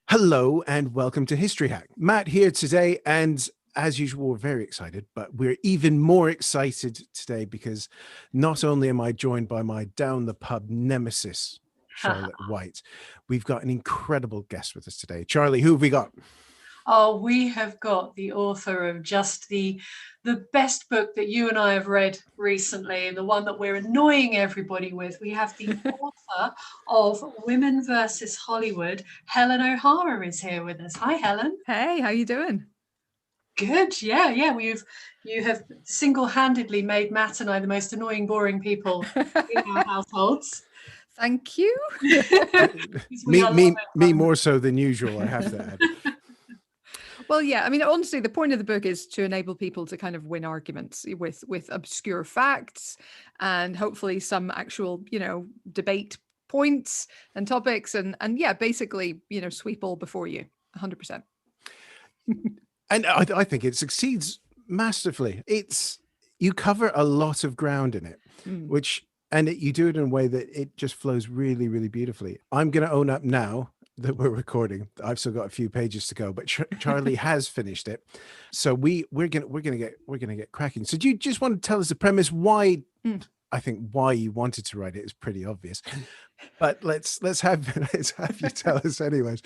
Hello and welcome to History Hack. Matt here today, and as usual, we're very excited, but we're even more excited today because not only am I joined by my down the pub nemesis, Charlotte White, we've got an incredible guest with us today. Charlie, who have we got? Oh, we have got the author of just the best book that you and I have read recently, and the one that we're annoying everybody with. We have the author of Women versus Hollywood. Helen O'Hara is here with us. Hi, Helen. Hey, how you doing? Good. Yeah. You have single-handedly made Matt and I the most annoying, boring people in our households. Thank you. me more so than usual, I have to add. Well, yeah, I mean, honestly, the point of the book is to enable people to kind of win arguments with obscure facts and hopefully some actual, debate points and topics and yeah, basically, sweep all before you 100%. And I think it succeeds masterfully. You cover a lot of ground in it, you do it in a way that it just flows really, really beautifully. I'm going to own up now that we're recording. I've still got a few pages to go, but Charlie has finished it. So we're gonna get cracking. So do you just want to tell us the premise? Why? I think why you wanted to write it is pretty obvious, but let's have you tell us anyways.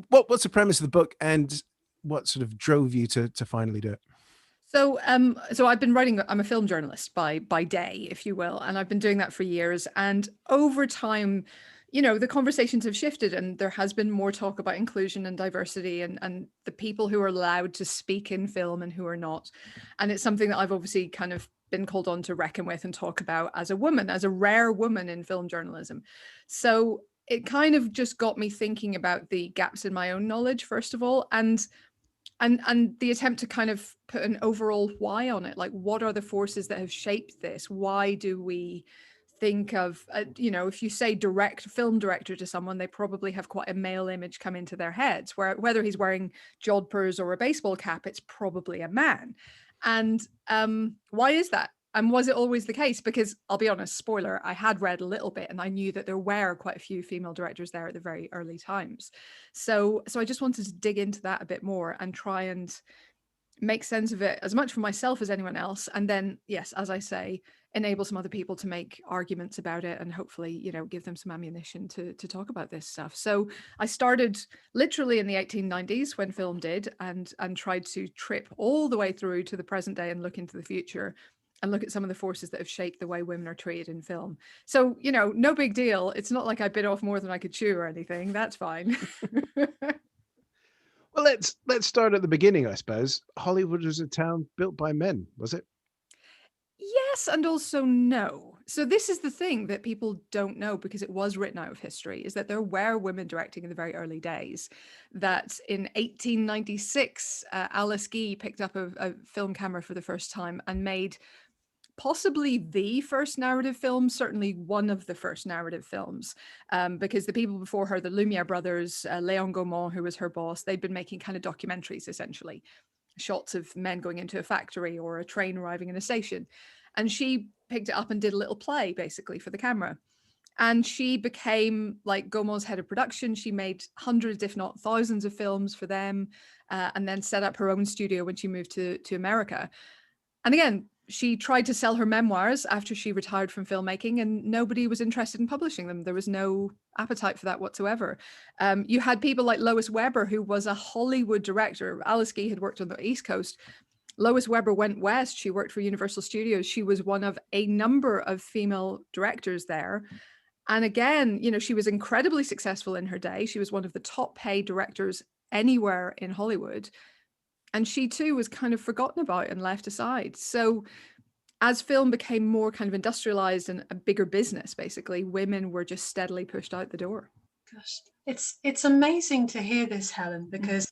What's the premise of the book, and what sort of drove you to finally do it? So I've been writing, I'm a film journalist by day, if you will, and I've been doing that for years. And over time, the conversations have shifted and there has been more talk about inclusion and diversity and the people who are allowed to speak in film and who are not. And it's something that I've obviously kind of been called on to reckon with and talk about as a woman, as a rare woman in film journalism. So it kind of just got me thinking about the gaps in my own knowledge, first of all, and the attempt to kind of put an overall why on it. Like, what are the forces that have shaped this? Why do we think of, if you say film director to someone, they probably have quite a male image come into their heads, where whether he's wearing jodhpurs or a baseball cap, it's probably a man. And why is that? And was it always the case? Because I'll be honest, spoiler, I had read a little bit and I knew that there were quite a few female directors there at the very early times. So I just wanted to dig into that a bit more and try and make sense of it as much for myself as anyone else. And then, yes, as I say, enable some other people to make arguments about it and hopefully, give them some ammunition to talk about this stuff. So I started literally in the 1890s when film did and tried to trip all the way through to the present day and look into the future and look at some of the forces that have shaped the way women are treated in film. So, no big deal. It's not like I bit off more than I could chew or anything. That's fine. Well, let's start at the beginning, I suppose. Hollywood was a town built by men, was it? Yes, and also no. So this is the thing that people don't know because it was written out of history, is that there were women directing in the very early days. That in 1896, Alice Guy picked up a film camera for the first time and made possibly the first narrative film, certainly one of the first narrative films, because the people before her, the Lumiere brothers, Léon Gaumont, who was her boss, they'd been making kind of documentaries, essentially, shots of men going into a factory or a train arriving in a station. And she picked it up and did a little play, basically, for the camera. And she became like Gaumont's head of production. She made hundreds, if not thousands of films for them, and then set up her own studio when she moved to America. And again, she tried to sell her memoirs after she retired from filmmaking and nobody was interested in publishing them. There was no appetite for that whatsoever. You had people like Lois Weber, who was a Hollywood director. Alice Guy had worked on the East Coast. Lois Weber went west. She worked for Universal Studios. She was one of a number of female directors there. And again, she was incredibly successful in her day. She was one of the top paid directors anywhere in Hollywood. And she too was kind of forgotten about and left aside. So as film became more kind of industrialized and a bigger business, basically, women were just steadily pushed out the door. Gosh, it's amazing to hear this, Helen, because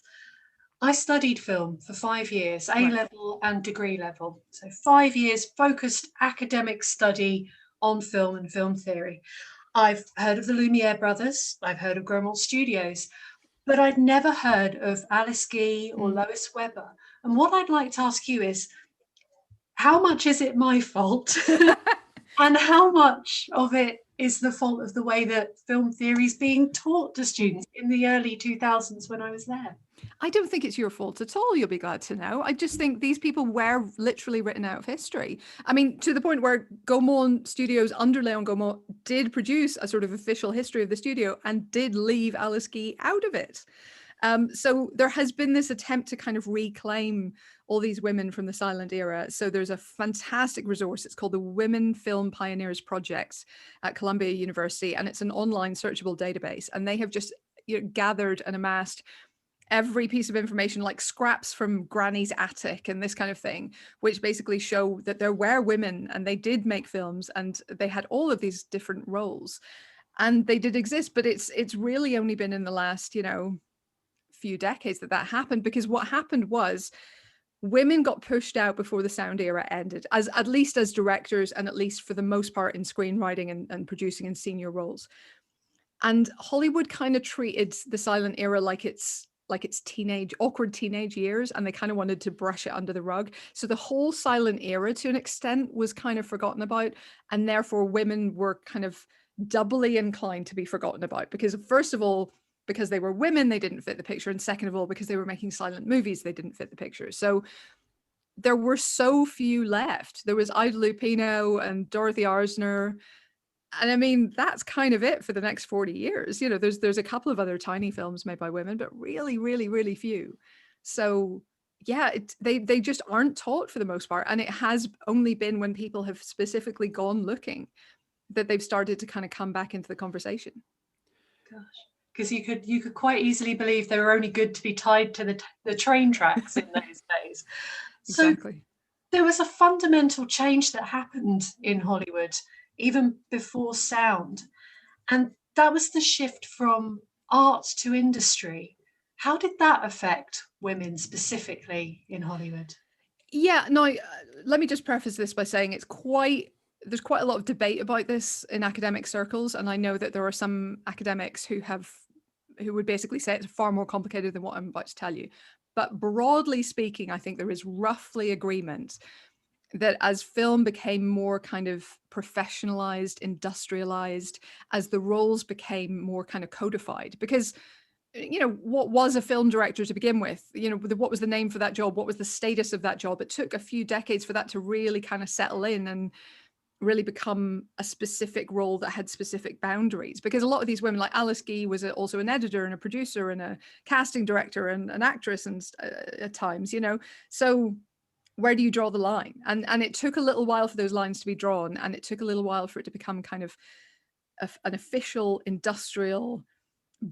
I studied film for 5 years, A-level and degree level. So 5 years focused academic study on film and film theory. I've heard of the Lumiere brothers. I've heard of Gaumont Studios. But I'd never heard of Alice Guy or Lois Weber. And what I'd like to ask you is, how much is it my fault? And how much of it is the fault of the way that film theory is being taught to students in the early 2000s when I was there. I don't think it's your fault at all, you'll be glad to know. I just think these people were literally written out of history. I mean, to the point where Gaumont Studios under Léon Gaumont did produce a sort of official history of the studio and did leave Alice Guy out of it. So there has been this attempt to kind of reclaim all these women from the silent era. So there's a fantastic resource. It's called the Women Film Pioneers Project at Columbia University, and it's an online searchable database. And they have just gathered and amassed every piece of information, like scraps from Granny's attic and this kind of thing, which basically show that there were women and they did make films and they had all of these different roles and they did exist. But it's really only been in the last, few decades that happened, because what happened was women got pushed out before the sound era ended, as at least as directors, and at least for the most part in screenwriting and producing in senior roles. And Hollywood kind of treated the silent era like it's awkward teenage years, and they kind of wanted to brush it under the rug. So the whole silent era to an extent was kind of forgotten about, and therefore women were kind of doubly inclined to be forgotten about, because first of all, because they were women, they didn't fit the picture, and second of all, because they were making silent movies, they didn't fit the picture. So there were so few left. There was Ida Lupino and Dorothy Arzner, and I mean, that's kind of it for the next 40 years. There's a couple of other tiny films made by women, but really, really, really few. So yeah, they just aren't taught for the most part. And it has only been when people have specifically gone looking that they've started to kind of come back into the conversation. Gosh, because you could quite easily believe they were only good to be tied to the train tracks in those days. Exactly. So there was a fundamental change that happened in Hollywood even before sound, and that was the shift from art to industry. How did that affect women specifically in Hollywood? Yeah, no, let me just preface this by saying there's quite a lot of debate about this in academic circles, and I know that there are some academics who would basically say it's far more complicated than what I'm about to tell you. But broadly speaking, I think there is roughly agreement that as film became more kind of professionalized, industrialized, as the roles became more kind of codified, because what was a film director to begin with? What was the name for that job? What was the status of that job? It took a few decades for that to really kind of settle in and really become a specific role that had specific boundaries, because a lot of these women, like Alice Guy, was also an editor and a producer and a casting director and an actress, and at times, so where do you draw the line? And it took a little while for those lines to be drawn, and it took a little while for it to become kind of an official industrial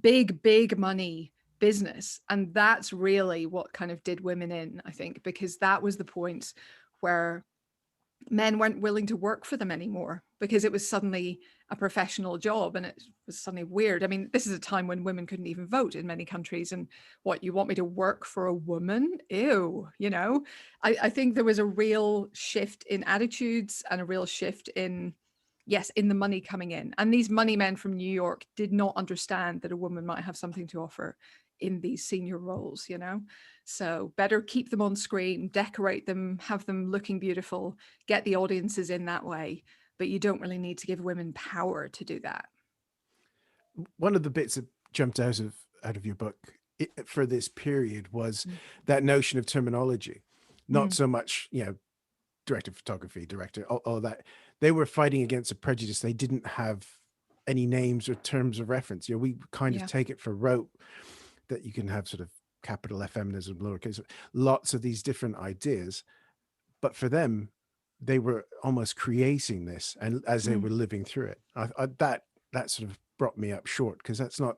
big money business. And that's really what kind of did women in, I think, because that was the point where men weren't willing to work for them anymore, because it was suddenly a professional job and it was suddenly weird. I mean, this is a time when women couldn't even vote in many countries, and what, you want me to work for a woman? Ew, I think there was a real shift in attitudes and a real shift in the money coming in. And these money men from New York did not understand that a woman might have something to offer in these senior roles, So better keep them on screen, decorate them, have them looking beautiful, get the audiences in that way. But you don't really need to give women power to do that. One of the bits that jumped out of your book for this period was that notion of terminology, not so much, director of photography, director, all that. They were fighting against a prejudice. They didn't have any names or terms of reference. We kind of take it for rote that you can have sort of capital F feminism, lowercase, lots of these different ideas. But for them, they were almost creating this, and as they were living through it, that sort of brought me up short, because that's not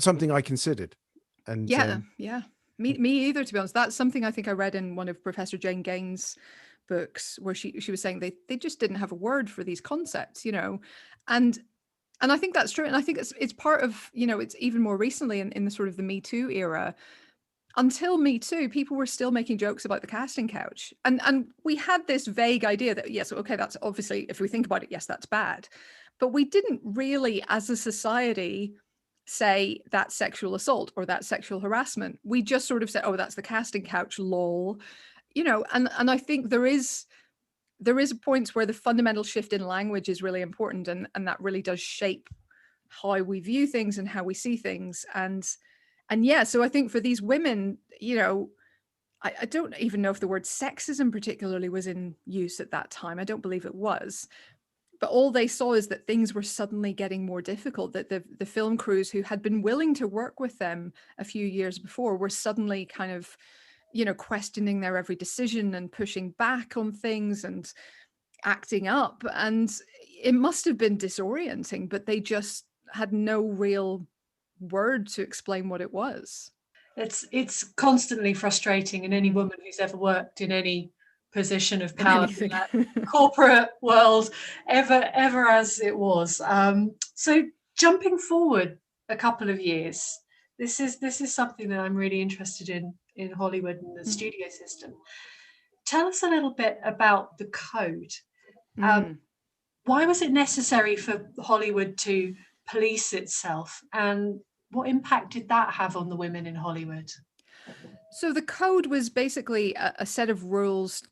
something I considered. And me either, to be honest. That's something I think I read in one of Professor Jane Gaines' books, where she was saying they just didn't have a word for these concepts, and I think that's true. And I think it's part of, it's even more recently in the sort of the Me Too era. Until Me Too, people were still making jokes about the casting couch. And we had this vague idea that, yes, okay, that's obviously, if we think about it, yes, that's bad. But we didn't really, as a society, say that's sexual assault or that's sexual harassment. We just sort of said, oh, that's the casting couch, lol. And I think there is there is points where the fundamental shift in language is really important, and that really does shape how we view things and how we see things. And yeah, so I think for these women, you know, I don't even know if the word sexism particularly was in use at that time. I don't believe it was. But all they saw is that things were suddenly getting more difficult, that the film crews who had been willing to work with them a few years before were suddenly kind of, you know, questioning their every decision and pushing back on things and acting up. And it must have been disorienting, but they just had no real word to explain what it was. It's constantly frustrating, and any woman who's ever worked in any position of power in that corporate world, ever as it was. So jumping forward a couple of years, this is something that I'm really interested in Hollywood and the studio system. Tell us a little bit about the code. Why was it necessary for Hollywood to police itself, and what impact did that have on the women in Hollywood? So the code was basically a set of rules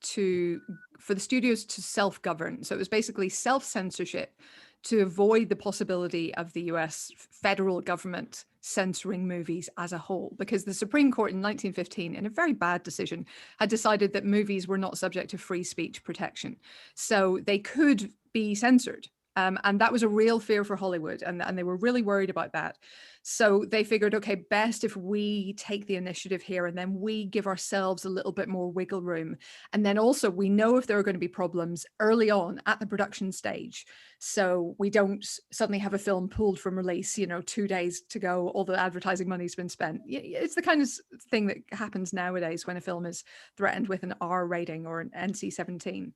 for the studios to self-govern. So it was basically self-censorship to avoid the possibility of the US federal government censoring movies as a whole, because the Supreme Court in 1915, in a very bad decision, had decided that movies were not subject to free speech protection. So they could be censored. And that was a real fear for Hollywood, and they were really worried about that. So they figured, okay, best if we take the initiative here, and then we give ourselves a little bit more wiggle room. And then also we know if there are going to be problems early on at the production stage. So we don't suddenly have a film pulled from release, 2 days to go, all the advertising money's been spent. It's the kind of thing that happens nowadays when a film is threatened with an R rating or an NC-17.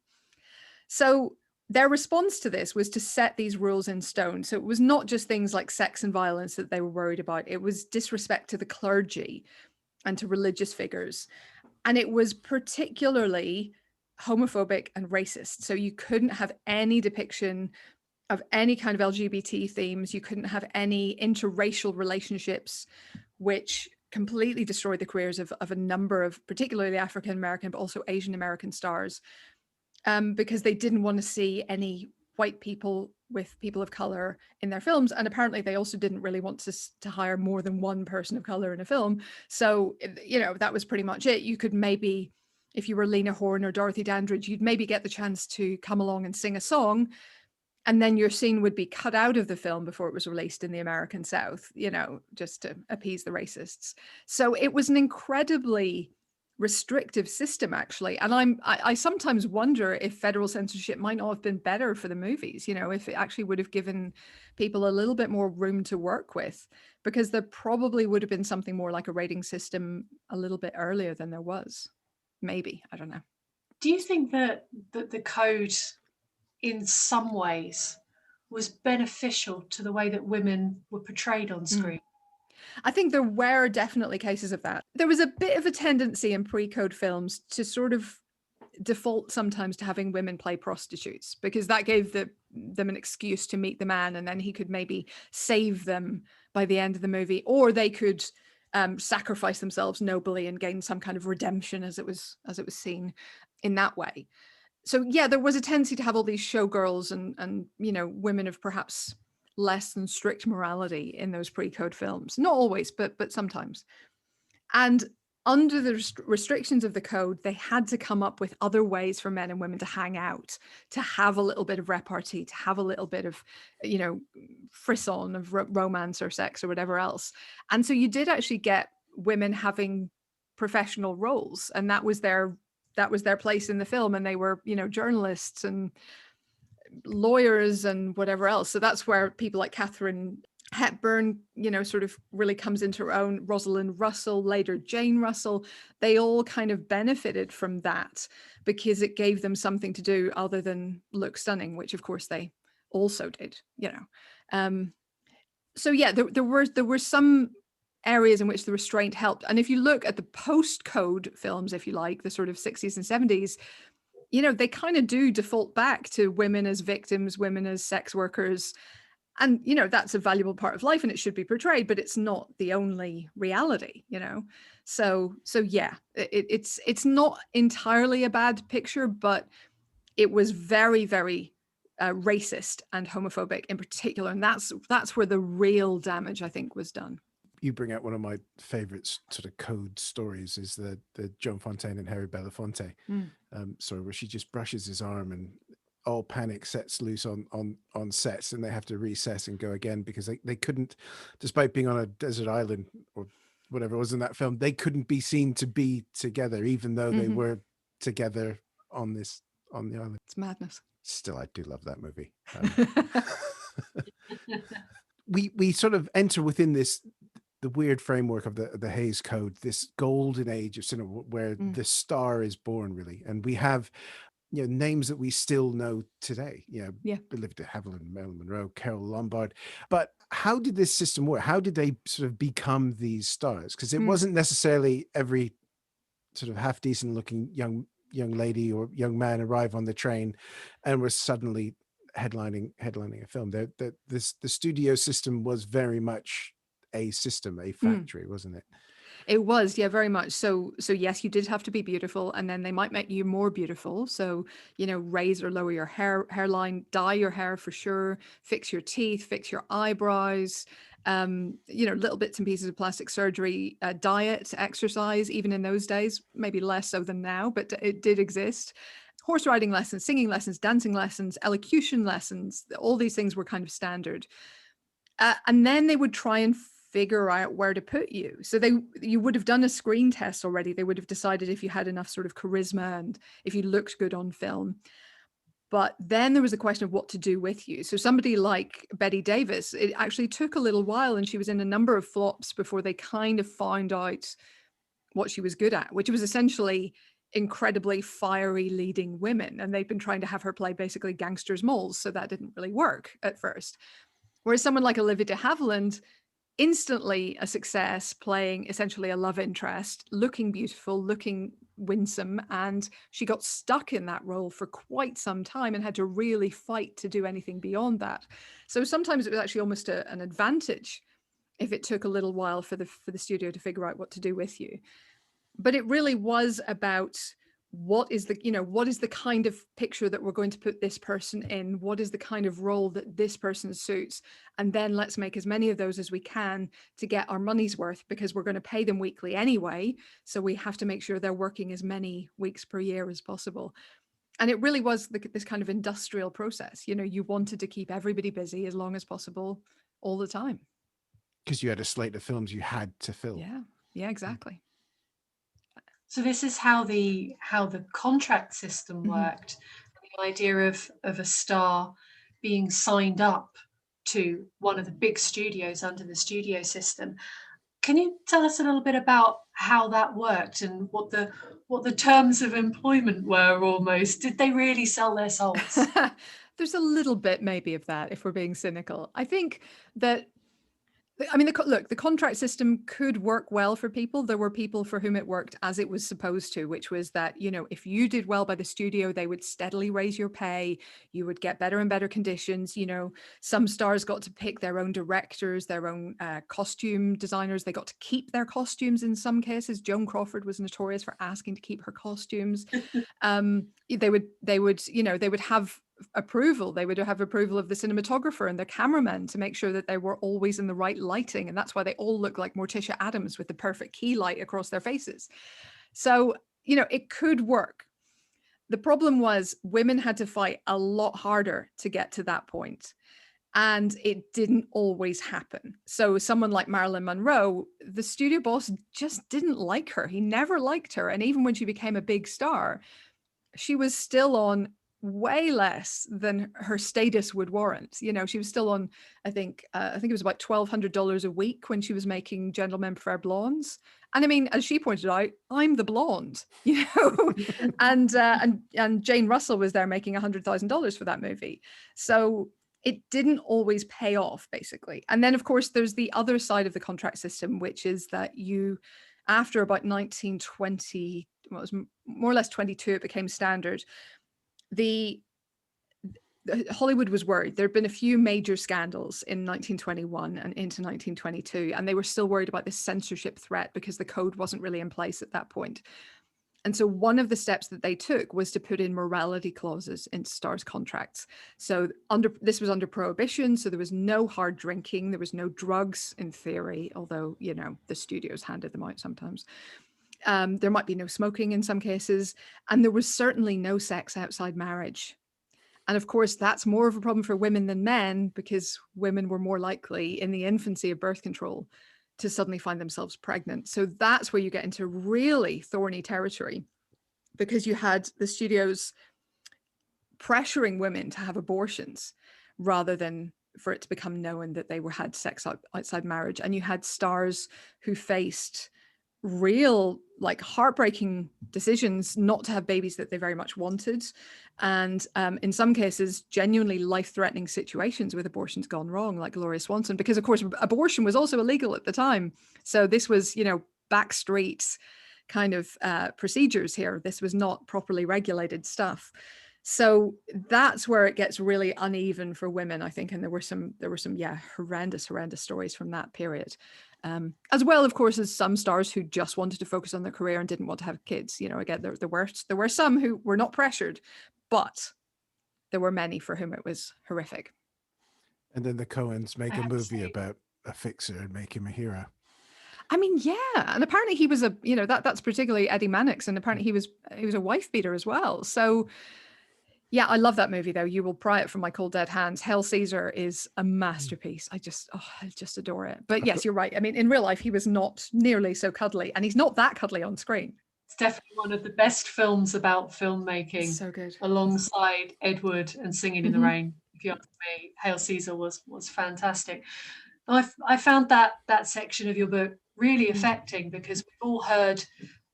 So their response to this was to set these rules in stone. So it was not just things like sex and violence that they were worried about. It was disrespect to the clergy and to religious figures. And it was particularly homophobic and racist. So you couldn't have any depiction of any kind of LGBT themes. You couldn't have any interracial relationships, which completely destroyed the careers of a number of particularly African American, but also Asian American stars. Because they didn't want to see any white people with people of color in their films. And apparently they also didn't really want to hire more than one person of color in a film. So, that was pretty much it. You could maybe, if you were Lena Horne or Dorothy Dandridge, you'd maybe get the chance to come along and sing a song. And then your scene would be cut out of the film before it was released in the American South, just to appease the racists. So it was an incredibly restrictive system, actually. And I sometimes wonder if federal censorship might not have been better for the movies, if it actually would have given people a little bit more room to work with, because there probably would have been something more like a rating system a little bit earlier than there was. Maybe, I don't know. Do you think that the code in some ways was beneficial to the way that women were portrayed on screen? I think there were definitely cases of that. There was a bit of a tendency in pre-code films to sort of default sometimes to having women play prostitutes, because that gave them an excuse to meet the man, and then he could maybe save them by the end of the movie, or they could sacrifice themselves nobly and gain some kind of redemption, as it was seen in that way. So yeah, there was a tendency to have all these showgirls and women of perhaps less than strict morality in those pre-code films. Not always, but sometimes. And under the restrictions of the code, they had to come up with other ways for men and women to hang out, to have a little bit of repartee, to have a little bit of, frisson of romance or sex or whatever else. And so you did actually get women having professional roles, and that was their place in the film. And they were, journalists and lawyers and whatever else. So that's where people like Katharine Hepburn, sort of really comes into her own. Rosalind Russell, later Jane Russell, they all kind of benefited from that because it gave them something to do other than look stunning, which of course they also did, So yeah, there were some areas in which the restraint helped. And if you look at the post-code films, if you like, the sort of 60s and 70s, they kind of do default back to women as victims, women as sex workers. And, that's a valuable part of life and it should be portrayed, but it's not the only reality, So yeah, it's not entirely a bad picture, but it was very, very racist and homophobic in particular. And that's where the real damage, I think, was done. You bring out one of my favorite sort of code stories, is the Joan Fontaine and Harry Belafonte story, where she just brushes his arm and all panic sets loose on sets, and they have to recess and go again because they couldn't, despite being on a desert island or whatever it was in that film, they couldn't be seen to be together, even though they were together on the island. It's madness. Still, I do love that movie. We sort of enter within the weird framework of the Hays Code, this golden age of cinema where the star is born, really. And we have, names that we still know today, Olivia de Havilland, Marilyn Monroe, Carole Lombard. But how did this system work? How did they sort of become these stars? Because it wasn't necessarily every sort of half decent looking young lady or young man arrive on the train and were suddenly headlining a film. The studio system was very much a system, a factory, wasn't it? It was, yeah, very much. So yes, you did have to be beautiful, and then they might make you more beautiful. So, raise or lower your hairline, dye your hair for sure, fix your teeth, fix your eyebrows, little bits and pieces of plastic surgery, diet, exercise, even in those days, maybe less so than now, but it did exist. Horse riding lessons, singing lessons, dancing lessons, elocution lessons, all these things were kind of standard. And then they would try and figure out where to put you. So you would have done a screen test already. They would have decided if you had enough sort of charisma and if you looked good on film. But then there was a question of what to do with you. So somebody like Bette Davis, it actually took a little while, and she was in a number of flops before they kind of found out what she was good at, which was essentially incredibly fiery leading women. And they've been trying to have her play basically gangsters' moles. So that didn't really work at first. Whereas someone like Olivia de Havilland, instantly a success, playing essentially a love interest, looking beautiful, looking winsome, and she got stuck in that role for quite some time and had to really fight to do anything beyond that. So sometimes it was actually almost an advantage if it took a little while for the studio to figure out what to do with you. But it really was about what is the kind of picture that we're going to put this person in? What is the kind of role that this person suits? And then let's make as many of those as we can to get our money's worth, because we're going to pay them weekly anyway. So we have to make sure they're working as many weeks per year as possible. And it really was this kind of industrial process. You wanted to keep everybody busy as long as possible all the time. Because you had a slate of films you had to fill. Yeah, exactly. So this is how the contract system worked. The idea of a star being signed up to one of the big studios under the studio system. Can you tell us a little bit about how that worked and what the terms of employment were almost? Did they really sell their souls? There's a little bit maybe of that, if we're being cynical. I think that the contract system could work well for people. There were people for whom it worked as it was supposed to, which was that, if you did well by the studio, they would steadily raise your pay. You would get better and better conditions. Some stars got to pick their own directors, their own costume designers. They got to keep their costumes in some cases. Joan Crawford was notorious for asking to keep her costumes. They would have approval. They would have approval of the cinematographer and the cameraman to make sure that they were always in the right lighting. And that's why they all look like Morticia Addams with the perfect key light across their faces. So, it could work. The problem was women had to fight a lot harder to get to that point. And it didn't always happen. So someone like Marilyn Monroe, the studio boss just didn't like her. He never liked her. And even when she became a big star, she was still on way less than her status would warrant. She was still on, I think it was about $1,200 a week when she was making Gentlemen Prefer Blondes. And I mean, as she pointed out, I'm the blonde, and Jane Russell was there making $100,000 for that movie. So it didn't always pay off, basically. And then, of course, there's the other side of the contract system, which is that after about 1920, well, it was more or less 22, it became standard. Hollywood was worried. There had been a few major scandals in 1921 and into 1922, and they were still worried about this censorship threat because the code wasn't really in place at that point. And so one of the steps that they took was to put in morality clauses into stars' contracts. So this was under prohibition, so there was no hard drinking, there was no drugs in theory, although, you know, the studios handed them out sometimes. There might be no smoking in some cases, and there was certainly no sex outside marriage. And of course, that's more of a problem for women than men, because women were more likely in the infancy of birth control to suddenly find themselves pregnant. So that's where you get into really thorny territory, because you had the studios pressuring women to have abortions rather than for it to become known that they had sex outside marriage. And you had stars who faced real, like, heartbreaking decisions not to have babies that they very much wanted, and in some cases genuinely life-threatening situations with abortions gone wrong, like Gloria Swanson, because of course abortion was also illegal at the time. So this was, you know, backstreet kind of procedures here. This was not properly regulated stuff. So that's where it gets really uneven for women, I think. And there were some horrendous stories from that period. As well, of course, as some stars who just wanted to focus on their career and didn't want to have kids. You know, again, there were some who were not pressured, but there were many for whom it was horrific. And then the Coens make a movie about a fixer and make him a hero. I mean, yeah, and apparently he was that's particularly Eddie Mannix, and apparently he was a wife beater as well. So yeah, I love that movie though. You will pry it from my cold dead hands. Hail Caesar is a masterpiece. I just adore it. But yes, you're right. I mean, in real life, he was not nearly so cuddly, and he's not that cuddly on screen. It's definitely one of the best films about filmmaking. So good. Alongside Edward and Singing in the Rain. If you ask me, Hail Caesar was fantastic. I found that section of your book really affecting, because we've all heard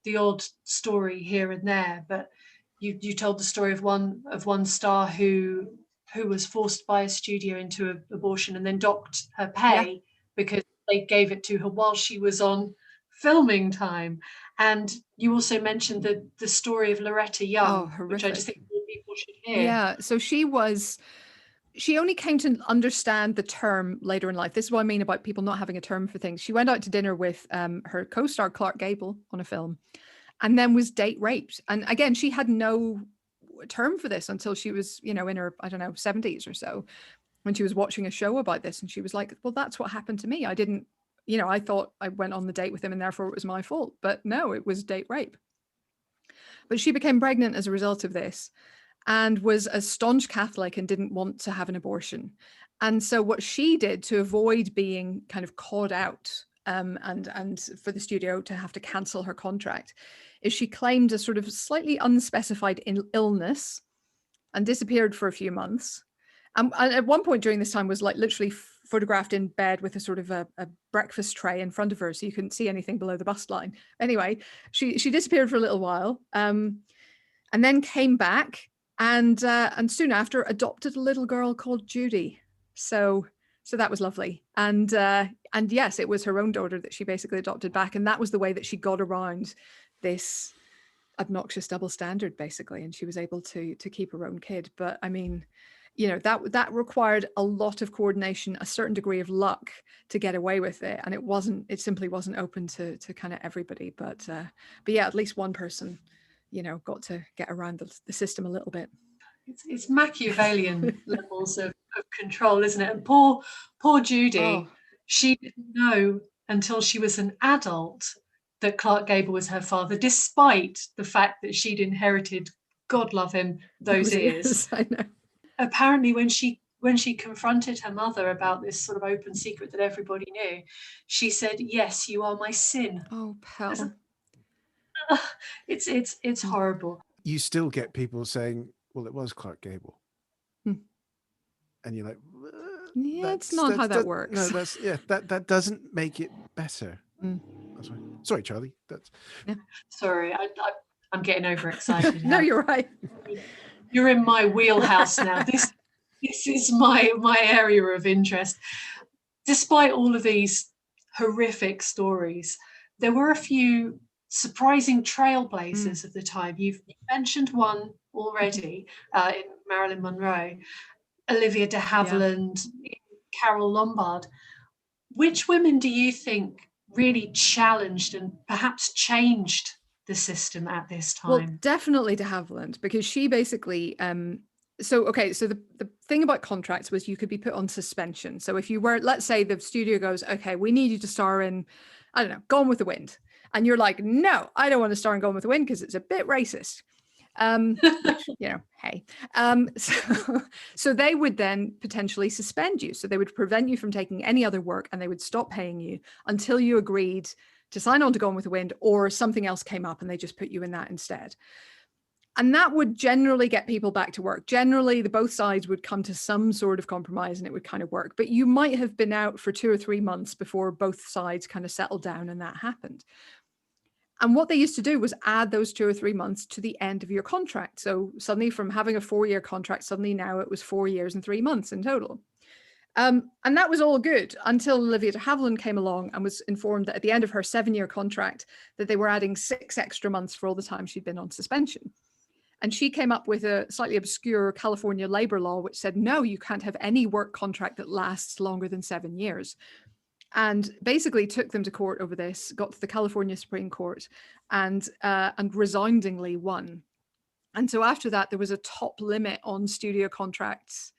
the odd story here and there, but you told the story of one star who was forced by a studio into an abortion and then docked her pay because they gave it to her while she was on filming time. And you also mentioned the story of Loretta Young, which I just think more people should hear. Yeah, so she only came to understand the term later in life. This is what I mean about people not having a term for things. She went out to dinner with her co-star Clark Gable on a film, and then was date raped. And again, she had no term for this until she was, in her, 70s or so, when she was watching a show about this. And she was like, well, that's what happened to me. I didn't, I thought I went on the date with him and therefore it was my fault. But no, it was date rape. But she became pregnant as a result of this and was a staunch Catholic and didn't want to have an abortion. And so what she did to avoid being kind of caught out and for the studio to have to cancel her contract is she claimed a sort of slightly unspecified illness and disappeared for a few months. And at one point during this time was like literally photographed in bed with a sort of a breakfast tray in front of her, so you couldn't see anything below the bust line. Anyway, she disappeared for a little while and then came back and soon after adopted a little girl called Judy. So that was lovely. And yes, it was her own daughter that she basically adopted back. And that was the way that she got around this obnoxious double standard, basically. And she was able to keep her own kid. But I mean, that required a lot of coordination, a certain degree of luck to get away with it. And it simply wasn't open to kind of everybody. But yeah, at least one person, got to get around the system a little bit. It's Machiavellian levels of control, isn't it? And poor Judy, she didn't know until she was an adult that Clark Gable was her father, despite the fact that she'd inherited, God love him, those ears. I know. Apparently, when she confronted her mother about this sort of open secret that everybody knew, she said, "Yes, you are my sin." Oh, pal. It's horrible. You still get people saying, well, it was Clark Gable. And you're like, yeah, it's not how that works. No, that doesn't make it better. Sorry, Charlie. Sorry, I'm getting overexcited. No, you're right. You're in my wheelhouse now. This is my area of interest. Despite all of these horrific stories, there were a few surprising trailblazers of the time. You've mentioned one already in Marilyn Monroe, Olivia de Havilland, Carole Lombard. Which women do you think really challenged and perhaps changed the system at this Well, time? definitely de Havilland, because she basically so the thing about contracts was you could be put on suspension. So if you were, let's say the studio goes, okay, we need you to star in, I don't know, Gone with the Wind, and you're like, no, I don't want to star in Gone with the Wind because it's a bit racist. Which, hey. So they would then potentially suspend you. So they would prevent you from taking any other work, and they would stop paying you until you agreed to sign on to Gone with the Wind, or something else came up and they just put you in that instead. And that would generally get people back to work. Generally, both sides would come to some sort of compromise and it would kind of work. But you might have been out for 2 or 3 months before both sides kind of settled down and that happened. And what they used to do was add those 2 or 3 months to the end of your contract. So suddenly, from having a 4-year contract, suddenly now it was 4 years and 3 months in total. And that was all good until Olivia de Havilland came along and was informed that at the end of her 7-year contract that they were adding 6 extra months for all the time she'd been on suspension. And she came up with a slightly obscure California labor law, which said, no, you can't have any work contract that lasts longer than 7 years. And basically took them to court over this, got to the California Supreme Court, and resoundingly won. And so after that, there was a top limit on studio contracts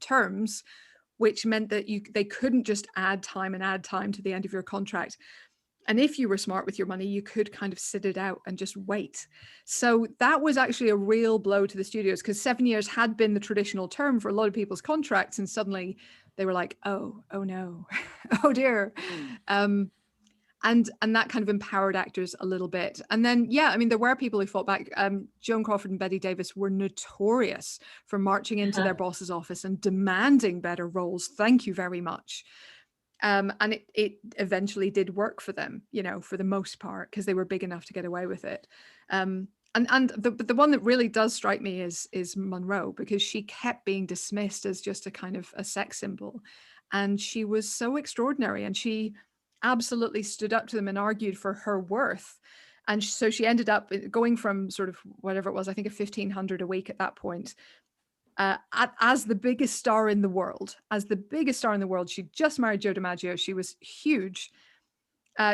terms, which meant that they couldn't just add time to the end of your contract. And if you were smart with your money, you could kind of sit it out and just wait. So that was actually a real blow to the studios, because 7 years had been the traditional term for a lot of people's contracts. And suddenly they were like, oh no, oh dear. And that kind of empowered actors a little bit. And then, yeah, I mean, there were people who fought back. Joan Crawford and Bette Davis were notorious for marching into their boss's office and demanding better roles. Thank you very much. And it eventually did work for them, for the most part, because they were big enough to get away with it. And the one that really does strike me is Monroe, because she kept being dismissed as just a kind of a sex symbol. And she was so extraordinary, and she absolutely stood up to them and argued for her worth. And so she ended up going from sort of whatever it was, I think $1,500 a week at that point, as the biggest star in the world. She just married Joe DiMaggio. She was huge.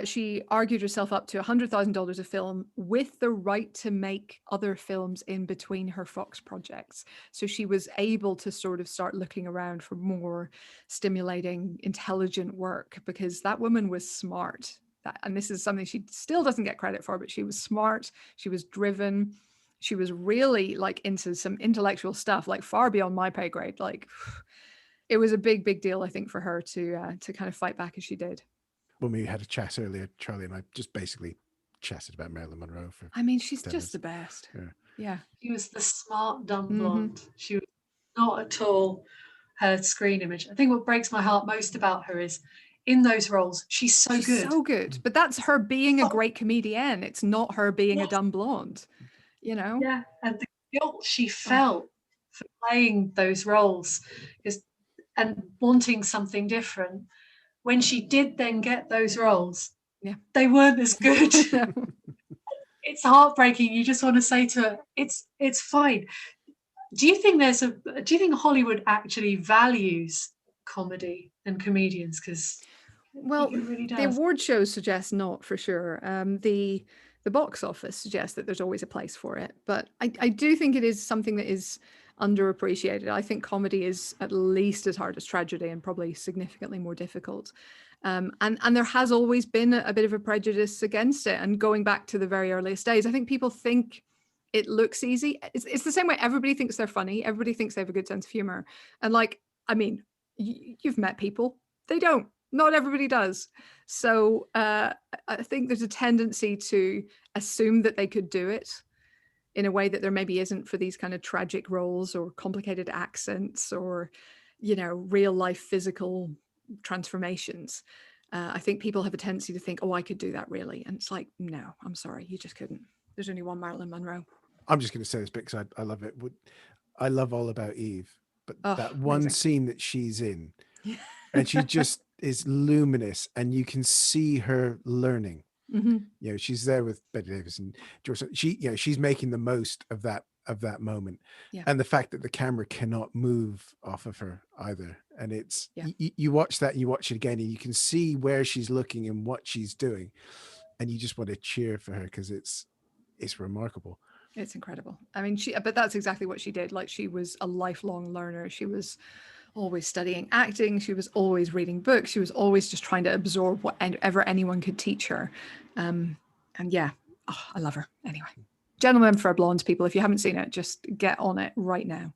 She argued herself up to $100,000 a film with the right to make other films in between her Fox projects. So she was able to sort of start looking around for more stimulating, intelligent work, because that woman was smart. And this is something she still doesn't get credit for, but she was smart. She was driven. She was really like into some intellectual stuff, like far beyond my pay grade. Like, it was a big deal, I think, for her to kind of fight back as she did. When we had a chat earlier, Charlie and I just basically chatted about Marilyn Monroe for. I mean, she's just the best. Yeah. She was the smart, dumb blonde. She was not at all her screen image. I think what breaks my heart most about her is in those roles, she's so good. But that's her being a great comedian. It's not her being a dumb blonde, Yeah, and the guilt she felt for playing those roles and wanting something different. When she did then get those roles, they weren't as good. It's heartbreaking. You just want to say to her, it's fine. Do you think Hollywood actually values comedy and comedians? Because it really does. The award shows suggest not, for sure. The box office suggests that there's always a place for it, but I do think it is something that is underappreciated. I think comedy is at least as hard as tragedy, and probably significantly more difficult. And there has always been a bit of a prejudice against it. And going back to the very earliest days, I think people think it looks easy. It's the same way everybody thinks they're funny. Everybody thinks they have a good sense of humor. And you've met people. They don't. Not everybody does. So I think there's a tendency to assume that they could do it in a way that there maybe isn't for these kind of tragic roles or complicated accents or, real life physical transformations. I think people have a tendency to think, oh, I could do that really. And it's like, no, I'm sorry, you just couldn't. There's only one Marilyn Monroe. I'm just going to say this because I love it. I love All About Eve, but that one amazing scene that she's in, and she just is luminous, and you can see her learning. She's there with Bette Davis and George. She's making the most of that moment, and the fact that the camera cannot move off of her either. And it's you watch that, you watch it again, and you can see where she's looking and what she's doing, and you just want to cheer for her because it's it's remarkable. It's incredible. I mean, but that's exactly what she did. Like, she was a lifelong learner. She was always studying acting. She was always reading books. She was always just trying to absorb whatever anyone could teach her. And yeah, I love her. Anyway, Gentlemen for Blondes, people, if you haven't seen it, just get on it right now.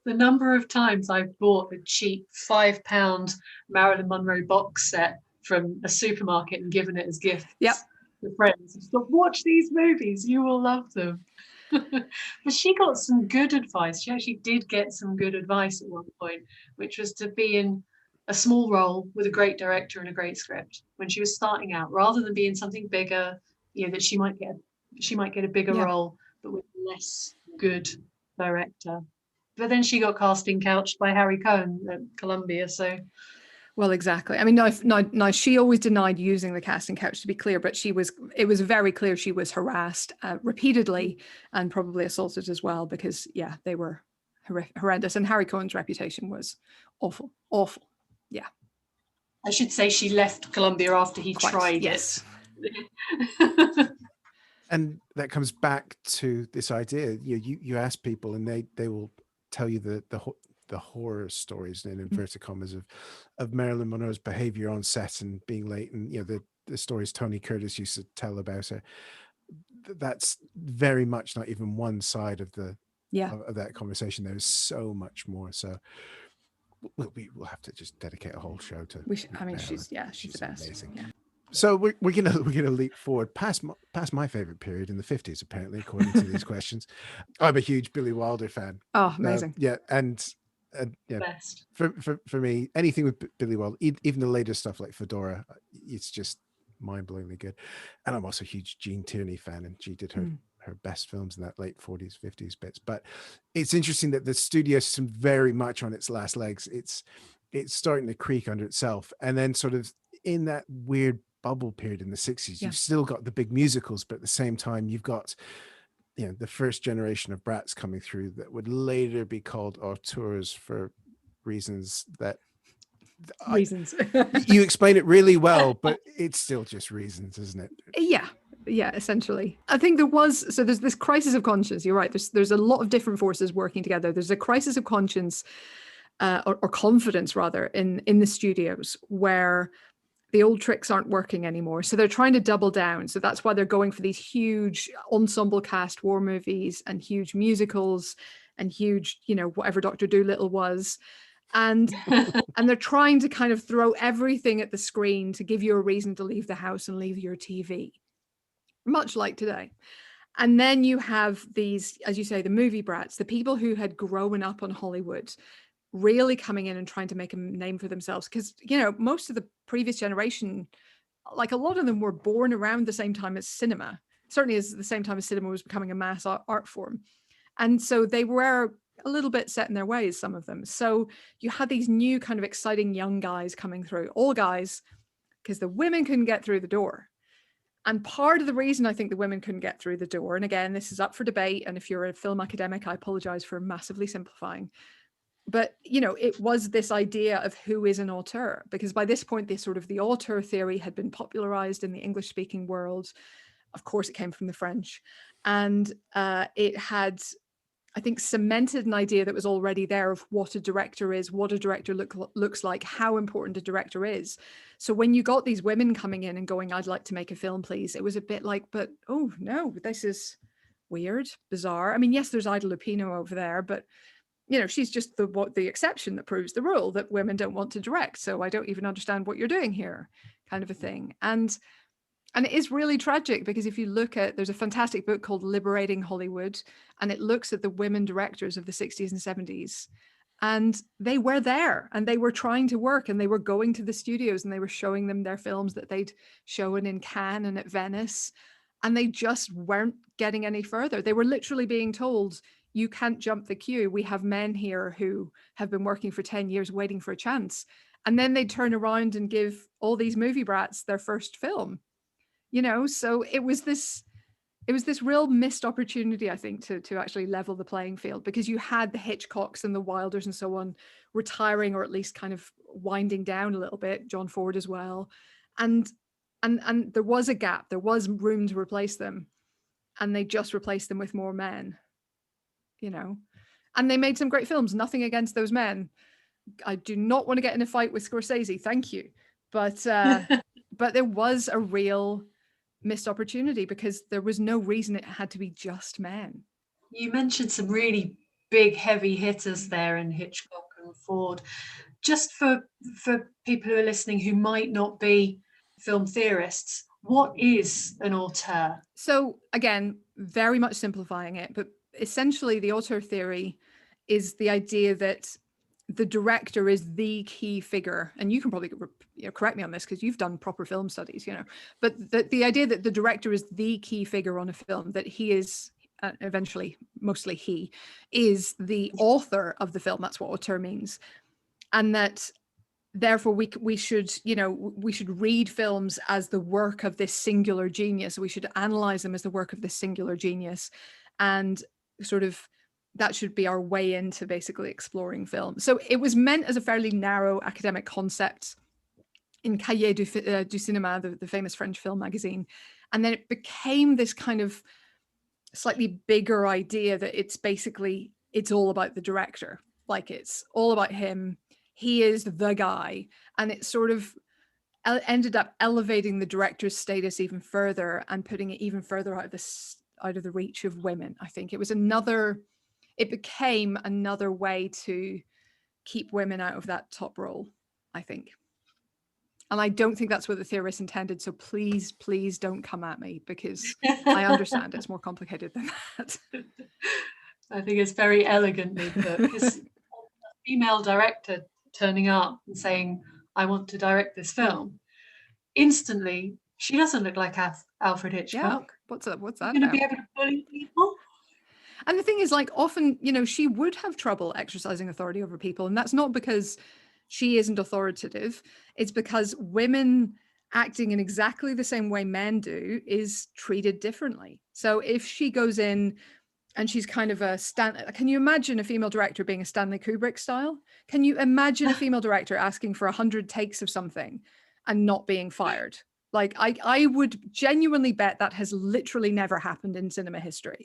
The number of times I've bought a cheap £5 Marilyn Monroe box set from a supermarket and given it as gifts to friends. Just thought, watch these movies, you will love them. But she got some good advice. She actually did get some good advice at one point, which was to be in a small role with a great director and a great script when she was starting out, rather than be in something bigger, that she might get a bigger role, but with less good director. But then she got casting couched by Harry Cohn at Columbia, so. Well, exactly. I mean, no, she always denied using the casting couch, to be clear, but it was very clear she was harassed repeatedly and probably assaulted as well, because, yeah, they were horrendous. And Harry Cohn's reputation was awful. Yeah. I should say she left Columbia after he tried it. And that comes back to this idea. You ask people and they will tell you the horror stories, in inverted commas, of Marilyn Monroe's behavior on set and being late, and the stories Tony Curtis used to tell about her. That's very much not even one side of of that conversation. There's so much more. So we'll have to just dedicate a whole show to. She's the best. Amazing. Yeah. So we're gonna leap forward past my favorite period in the 50s, apparently, according to these questions. I'm a huge Billy Wilder fan. Oh, amazing! And best for me, anything with Billy Wilder, even the latest stuff like Fedora, it's just mind-blowingly good. And I'm also a huge Gene Tierney fan, and she did her best films in that late 40s, 50s bits. But it's interesting that the studio system very much on its last legs. It's starting to creak under itself, and then sort of in that weird bubble period in the 60s, you've still got the big musicals, but at the same time you've got the first generation of brats coming through that would later be called auteurs for reasons that you explain it really well, but it's still just reasons, isn't it? Yeah, essentially. I think there's this crisis of conscience. You're right, there's a lot of different forces working together. There's a crisis of conscience or confidence rather in the studios, where the old tricks aren't working anymore. So they're trying to double down. So that's why they're going for these huge ensemble cast war movies and huge musicals and huge, whatever Dr. Dolittle was. And and they're trying to kind of throw everything at the screen to give you a reason to leave the house and leave your TV, much like today. And then you have these, as you say, the movie brats, the people who had grown up on Hollywood, really coming in and trying to make a name for themselves, because most of the previous generation, like a lot of them, were born around the same time as cinema, certainly as the same time as cinema was becoming a mass art form, and so they were a little bit set in their ways, some of them. So you had these new kind of exciting young guys coming through, all guys, because the women couldn't get through the door. And part of the reason I think the women couldn't get through the door, and again, this is up for debate, and if you're a film academic, I apologize for massively simplifying, but it was this idea of who is an auteur, because by this point the auteur theory had been popularized in the English speaking world. Of course, it came from the French, and it had, I think, cemented an idea that was already there of what a director is, what a director looks like, how important a director is. So when you got these women coming in and going, "I'd like to make a film, please," it was a bit like, but oh no, this is weird, bizarre. I mean, yes, there's Ida Lupino over there, but she's just the exception that proves the rule, that women don't want to direct. So I don't even understand what you're doing here, kind of a thing. And it is really tragic, because if you look at, there's a fantastic book called Liberating Hollywood, and it looks at the women directors of the 60s and 70s. And they were there, and they were trying to work, and they were going to the studios, and they were showing them their films that they'd shown in Cannes and at Venice. And they just weren't getting any further. They were literally being told, "You can't jump the queue. We have men here who have been working for 10 years waiting for a chance." And then they'd turn around and give all these movie brats their first film. So it was this real missed opportunity, I think, to actually level the playing field, because you had the Hitchcocks and the Wilders and so on retiring, or at least kind of winding down a little bit, John Ford as well. And there was a gap, there was room to replace them. and they just replaced them with more men, you know, and they made some great films. Nothing against those men. I do not want to get in a fight with Scorsese. Thank you. But there was a real missed opportunity because there was no reason it had to be just men. You mentioned some really big heavy hitters there in Hitchcock and Ford. Just for people who are listening who might not be film theorists, what is an auteur? So again, very much simplifying it, but essentially the auteur theory is the idea that the director is the key figure, and you can probably correct me on this because you've done proper film studies, but the idea that the director is the key figure on a film, that he is eventually, mostly he is the author of the film. That's what auteur means. And that therefore we should read films as the work of this singular genius. We should analyze them as the work of this singular genius, and sort of that should be our way into basically exploring film. So it was meant as a fairly narrow academic concept in Cahiers du Cinéma, the famous French film magazine. And then it became this kind of slightly bigger idea that it's all about the director. Like, it's all about him. He is the guy. And it sort of ended up elevating the director's status even further and putting it even further out of the reach of women. I think it became another way to keep women out of that top role, I think. And I don't think that's what the theorists intended. So please don't come at me, because I understand it's more complicated than that. I think it's very elegantly put, because a female director turning up and saying, I want to direct this film, instantly, she doesn't look like Alfred Hitchcock. Yeah. What's that? You're going to be able to bully people? And the thing is, like, often, she would have trouble exercising authority over people. And that's not because she isn't authoritative. It's because women acting in exactly the same way men do is treated differently. So if she goes in and she's kind of can you imagine a female director being a Stanley Kubrick style? Can you imagine a female director asking for 100 takes of something and not being fired? Like, I would genuinely bet that has literally never happened in cinema history.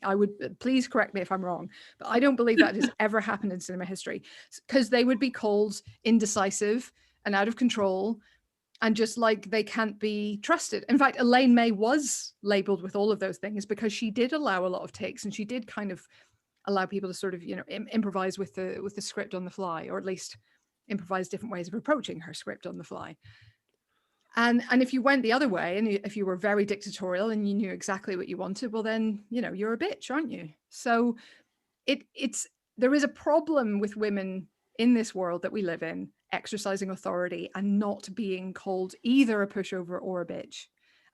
Please correct me if I'm wrong, but I don't believe that has ever happened in cinema history, because they would be called indecisive and out of control, and just like they can't be trusted. In fact, Elaine May was labeled with all of those things because she did allow a lot of takes, and she did kind of allow people to sort of, improvise with the script on the fly, or at least improvise different ways of approaching her script on the fly. And if you went the other way, and if you were very dictatorial and you knew exactly what you wanted, well, then, you're a bitch, aren't you? So there is a problem with women in this world that we live in, exercising authority and not being called either a pushover or a bitch.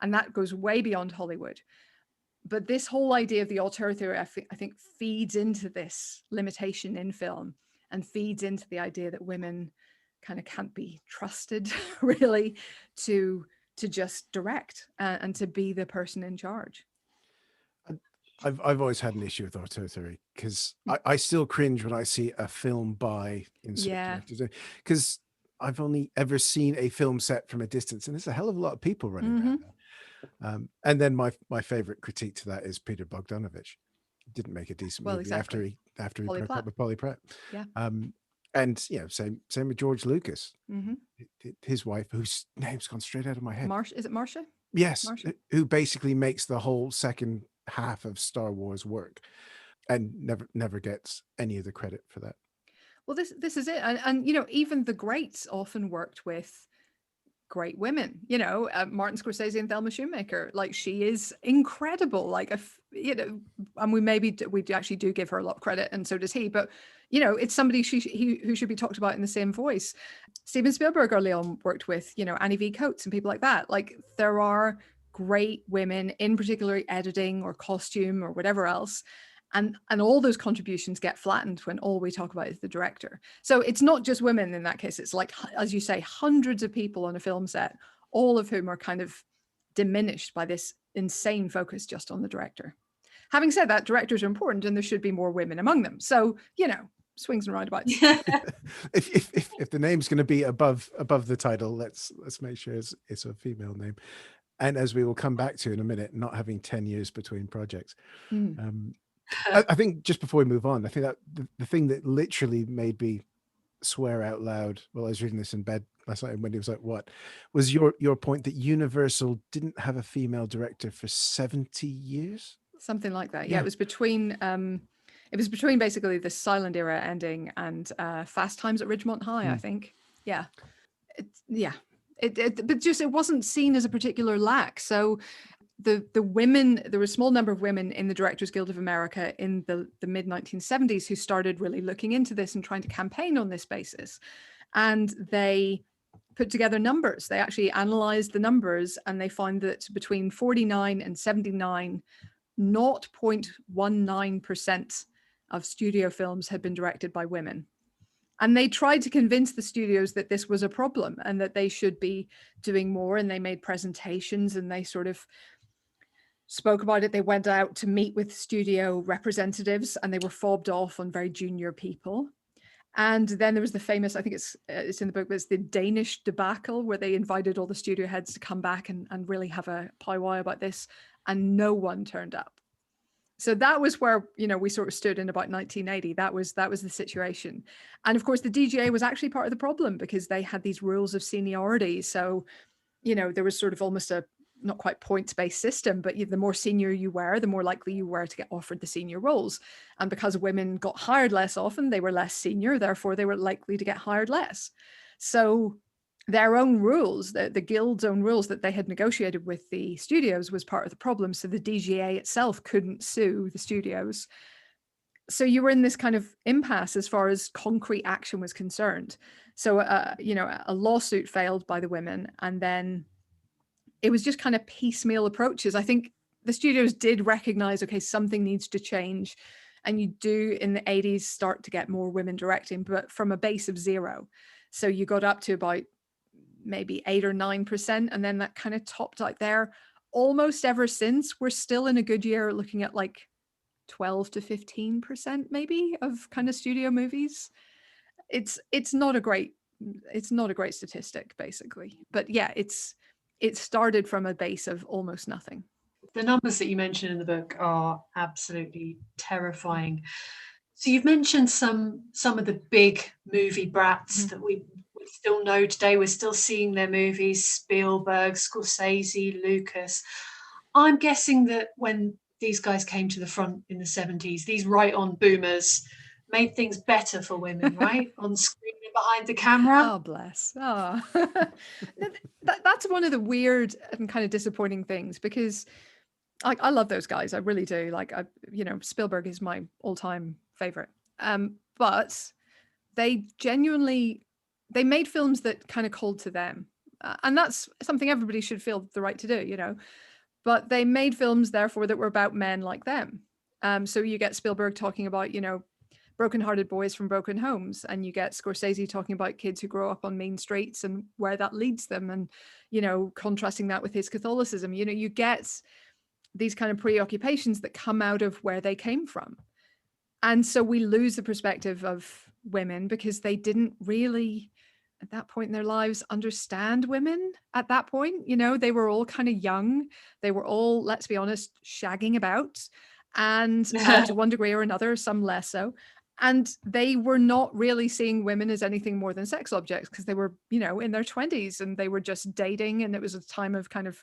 And that goes way beyond Hollywood. But this whole idea of the auteur theory, I think feeds into this limitation in film, and feeds into the idea that women kind of can't be trusted really to just direct and to be the person in charge. I've always had an issue with auteur theory, because I still cringe when I see a film by directors, because I've only ever seen a film set from a distance, and there's a hell of a lot of people running around there. And then my favorite critique to that is Peter Bogdanovich didn't make a decent movie after he broke up with Polly Pratt. Yeah. And same with George Lucas. His wife, whose name's gone straight out of my head. Is it Marcia? Yes, Marcia? Who basically makes the whole second half of Star Wars work, and never gets any of the credit for that. Well, this is it, and even the greats often worked with great women. Martin Scorsese and Thelma Schoonmaker, like, she is incredible. Like, and we actually do give her a lot of credit, and so does he. But it's somebody who should be talked about in the same voice. Steven Spielberg early on worked with Annie V. Coates and people like that. Like, there are great women in particular editing or costume or whatever else. And all those contributions get flattened when all we talk about is the director. So it's not just women in that case. It's like, as you say, hundreds of people on a film set, all of whom are kind of diminished by this insane focus just on the director. Having said that, directors are important, and there should be more women among them. So, swings and roundabouts. if the name's going to be above the title, let's make sure it's a female name. And as we will come back to in a minute, not having 10 years between projects. Mm. I think just before we move on, I think that the thing that literally made me swear out loud while I was reading this in bed last night, and Wendy was like, "What?" was your point that Universal didn't have a female director for 70 years? Something like that. Yeah. It was between basically the silent era ending and Fast Times at Ridgemont High, I think. Yeah. But just it wasn't seen as a particular lack. So the women, there was a small number of women in the Directors Guild of America in the mid 1970s who started really looking into this and trying to campaign on this basis. And they put together numbers. They actually analyzed the numbers, and they found that between 49 and 79, 0.19% of studio films had been directed by women. And they tried to convince the studios that this was a problem and that they should be doing more. And they made presentations and they sort of spoke about it. They went out to meet with studio representatives and they were fobbed off on very junior people. And then there was the famous, I think it's in the book, but it's the Danish debacle where they invited all the studio heads to come back and really have a powwow about this. And no one turned up. So that was where, we sort of stood in about 1980. That was the situation. And of course, the DGA was actually part of the problem because they had these rules of seniority. So, there was sort of almost a not quite points-based system, but the more senior you were, the more likely you were to get offered the senior roles. And because women got hired less often, they were less senior, therefore they were likely to get hired less. So their own rules, the guild's own rules that they had negotiated with the studios was part of the problem. So the DGA itself couldn't sue the studios. So you were in this kind of impasse as far as concrete action was concerned. So, a lawsuit failed by the women, and then it was just kind of piecemeal approaches. I think the studios did recognize, okay, something needs to change. And you do in the 80s start to get more women directing, but from a base of 0. So you got up to about maybe 8 or 9%. And then that kind of topped out there. Almost ever since, we're still in a good year looking at like 12 to 15% maybe of kind of studio movies. It's not a great statistic, basically. But yeah, it started from a base of almost nothing. The numbers that you mentioned in the book are absolutely terrifying. So you've mentioned some of the big movie brats that we still know today. We're still seeing their movies: Spielberg, Scorsese, Lucas. I'm guessing that when these guys came to the front in the 70s, these right-on boomers made things better for women, right? On screen and behind the camera. Oh, bless. Oh. That's one of the weird and kind of disappointing things, because I love those guys. I really do. Spielberg is my all-time favorite. But they made films that kind of called to them. And that's something everybody should feel the right to do, But they made films, therefore, that were about men like them. So you get Spielberg talking about, broken-hearted boys from broken homes, and you get Scorsese talking about kids who grow up on mean streets and where that leads them, and contrasting that with his Catholicism. You get these kind of preoccupations that come out of where they came from, and so we lose the perspective of women because they didn't really, at that point in their lives, understand women. At that point, they were all kind of young. They were all, let's be honest, shagging about, and to one degree or another, some less so. And they were not really seeing women as anything more than sex objects, because they were, in their 20s, and they were just dating. And it was a time of kind of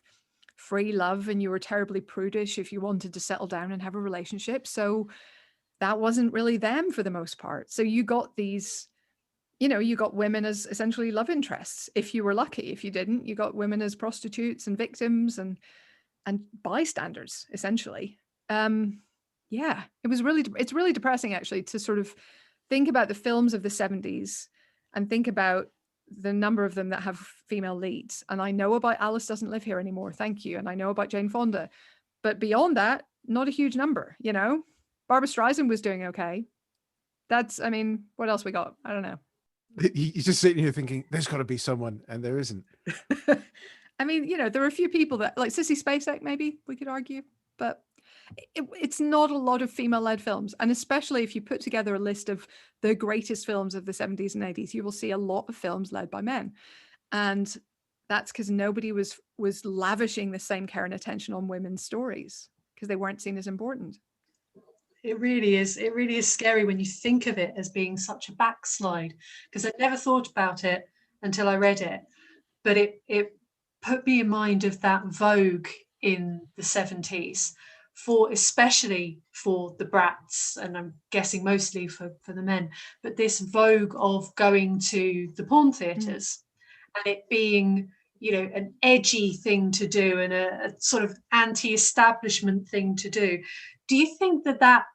free love, and you were terribly prudish if you wanted to settle down and have a relationship. So that wasn't really them for the most part. So you got these, you got women as essentially love interests, if you were lucky. If you didn't, you got women as prostitutes and victims and bystanders, essentially. Yeah, it's really depressing, actually, to sort of think about the films of the 70s and think about the number of them that have female leads. And I know about Alice Doesn't Live Here Anymore, thank you. And I know about Jane Fonda. But beyond that, not a huge number, Barbra Streisand was doing okay. What else we got? I don't know. You're just sitting here thinking, there's got to be someone, and there isn't. There are a few people that, like Sissy Spacek, maybe we could argue, but it's not a lot of female-led films. And especially if you put together a list of the greatest films of the 70s and 80s, you will see a lot of films led by men. And that's because nobody was lavishing the same care and attention on women's stories because they weren't seen as important. It really is. It really is scary when you think of it as being such a backslide, because I never thought about it until I read it. But it put me in mind of that vogue in the 70s, especially for the brats, and I'm guessing mostly for the men, but this vogue of going to the porn theatres and it being, an edgy thing to do and a sort of anti-establishment thing to do. Do you think that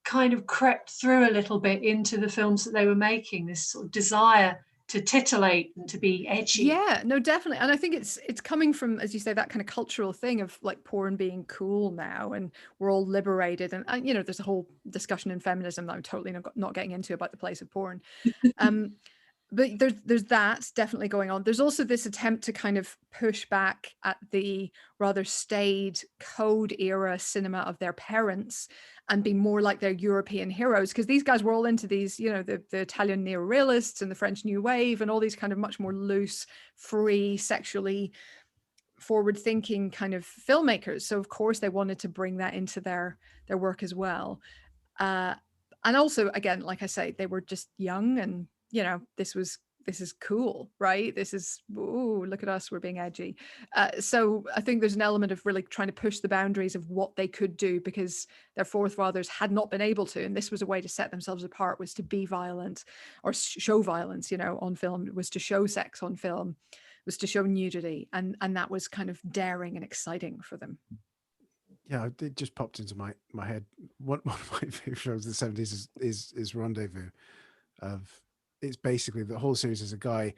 kind of crept through a little bit into the films that they were making, this sort of desire to titillate and to be edgy? Yeah, no, definitely. And I think it's coming from, as you say, that kind of cultural thing of like porn being cool now and we're all liberated. And there's a whole discussion in feminism that I'm totally not getting into about the place of porn. But there's that definitely going on. There's also this attempt to kind of push back at the rather staid code era cinema of their parents and be more like their European heroes, because these guys were all into these, the Italian neorealists and the French New Wave and all these kind of much more loose, free, sexually forward-thinking kind of filmmakers. So of course they wanted to bring that into their work as well. And also, again, like I say, they were just young and this is cool, right? This is, ooh, look at us, we're being edgy. So I think there's an element of really trying to push the boundaries of what they could do because their forefathers had not been able to. And this was a way to set themselves apart, was to be violent or show violence, on film, was to show sex on film, was to show nudity. And that was kind of daring and exciting for them. Yeah, it just popped into my head. One of my favorite shows of the 70s is Rendezvous. It's basically the whole series is a guy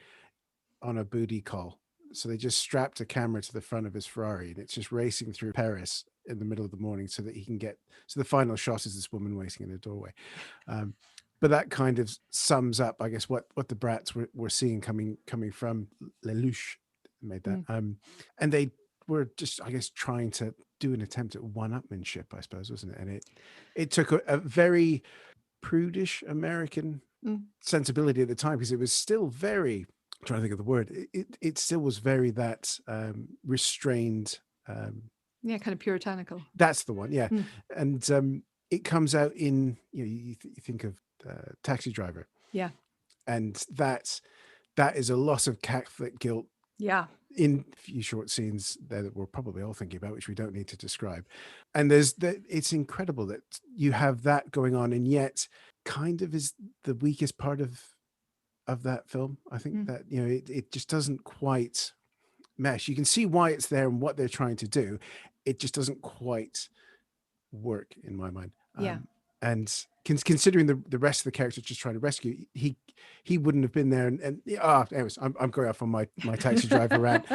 on a booty call. So they just strapped a camera to the front of his Ferrari and it's just racing through Paris in the middle of the morning so that he can so the final shot is this woman waiting in the doorway. But that kind of sums up, I guess, what the brats were seeing coming from Lelouch made that. And they were just, I guess, trying to do an attempt at one-upmanship, I suppose, wasn't it? And it took a very prudish American sensibility at the time, because it was still very, I'm trying to think of the word, it still was very that restrained, kind of puritanical. That's the one. And it comes out in you think of Taxi Driver, and that is a loss of Catholic guilt in a few short scenes there that we're probably all thinking about, which we don't need to describe. And it's incredible that you have that going on, and yet kind of is the weakest part of that film. I think that it just doesn't quite mesh. You can see why it's there and what they're trying to do. It just doesn't quite work in my mind. And considering the rest of the characters just trying to rescue, he wouldn't have been there. Anyways, I'm going off on my Taxi Driver rant,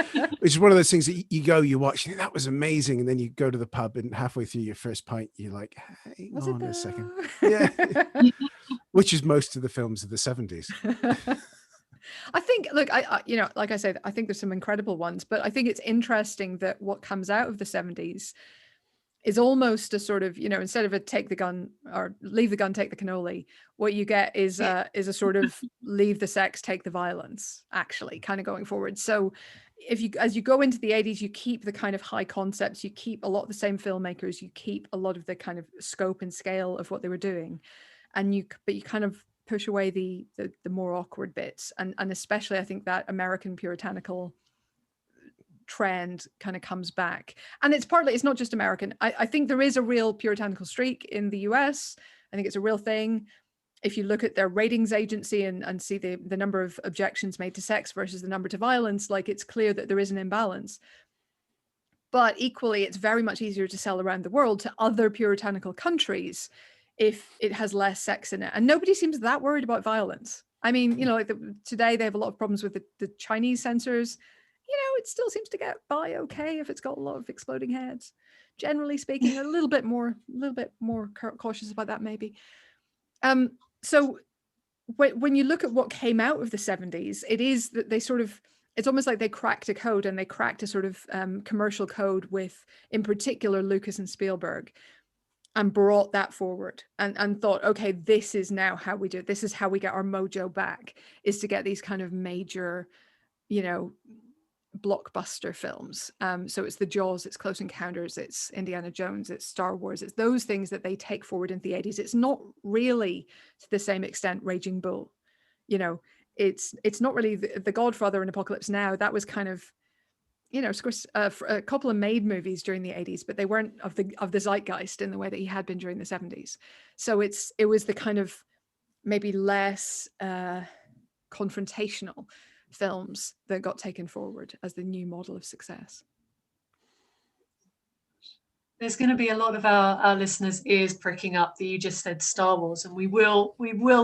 which is one of those things that you watch, you think, that was amazing, and then you go to the pub and halfway through your first pint, you're like, hang on a second, which is most of the films of the 70s. I think, look, I like I said, I think there's some incredible ones, but I think it's interesting that what comes out of the 70s is almost a sort of, instead of a take the gun or leave the gun, take the cannoli, what you get is a sort of leave the sex, take the violence, actually, kind of going forward. So as you go into the 80s, you keep the kind of high concepts, you keep a lot of the same filmmakers, you keep a lot of the kind of scope and scale of what they were doing, but you kind of push away the more awkward bits, and especially I think that American puritanical trend kind of comes back. And it's not just American. I think there is a real puritanical streak in the US. I think it's a real thing. If you look at their ratings agency and see the number of objections made to sex versus the number to violence, like, it's clear that there is an imbalance. But equally, it's very much easier to sell around the world to other puritanical countries if it has less sex in it. And nobody seems that worried about violence. I mean, today they have a lot of problems with the Chinese censors. It still seems to get by okay if it's got a lot of exploding heads. Generally speaking, a little bit more cautious about that maybe. So when you look at what came out of the 70s, it is that it's almost like they cracked a code, and they cracked a sort of commercial code with, in particular, Lucas and Spielberg, and brought that forward and thought, okay, this is now how we do it. This is how we get our mojo back, is to get these kind of major, blockbuster films. So it's the Jaws, it's Close Encounters, it's Indiana Jones, it's Star Wars, it's those things that they take forward into the 80s. It's not really to the same extent Raging Bull. You know, it's not really the Godfather and Apocalypse Now. That was kind of, you know, of course, a couple of made movies during the 80s, but they weren't of the zeitgeist in the way that he had been during the 70s. So it was the kind of maybe less confrontational films that got taken forward as the new model of success. There's going to be a lot of our listeners' ears pricking up that you just said Star Wars, and we will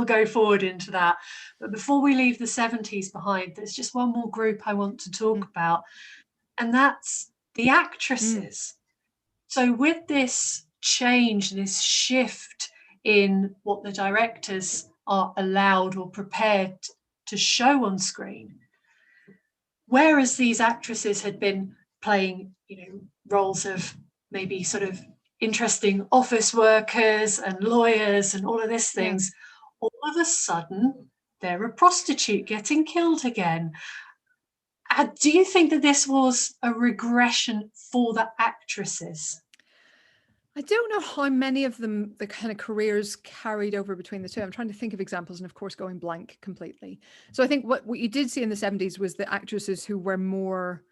go forward into that. But before we leave the 70s behind, there's just one more group I want to talk about, and that's the actresses. So with this change, this shift in what the directors are allowed or prepared to show on screen, whereas these actresses had been playing, you know, roles of maybe sort of interesting office workers and lawyers and all of these things, all of a sudden they're a prostitute getting killed again. Do you think that this was a regression for the actresses? I don't know how many of them, the kind of careers carried over between the two. I'm trying to think of examples and of course going blank completely. So I think what you did see in the 70s was the actresses who were more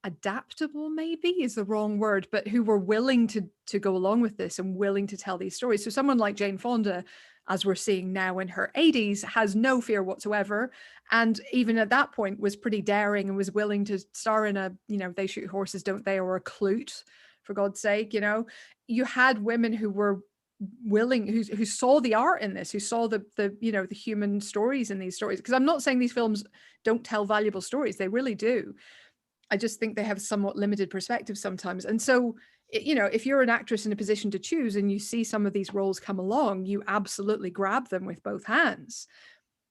adaptable, maybe is the wrong word, but who were willing to go along with this and willing to tell these stories. So someone like Jane Fonda, as we're seeing now in her 80s, has no fear whatsoever. And even at that point was pretty daring and was willing to star in a, you know, They Shoot Horses, Don't They, or a Clute, for God's sake. You know, you had women who were willing, who saw the art in this, who saw the you know, the human stories in these stories. Because I'm not saying these films don't tell valuable stories, they really do. I just think they have somewhat limited perspective sometimes. And so, you know, if you're an actress in a position to choose and you see some of these roles come along, you absolutely grab them with both hands.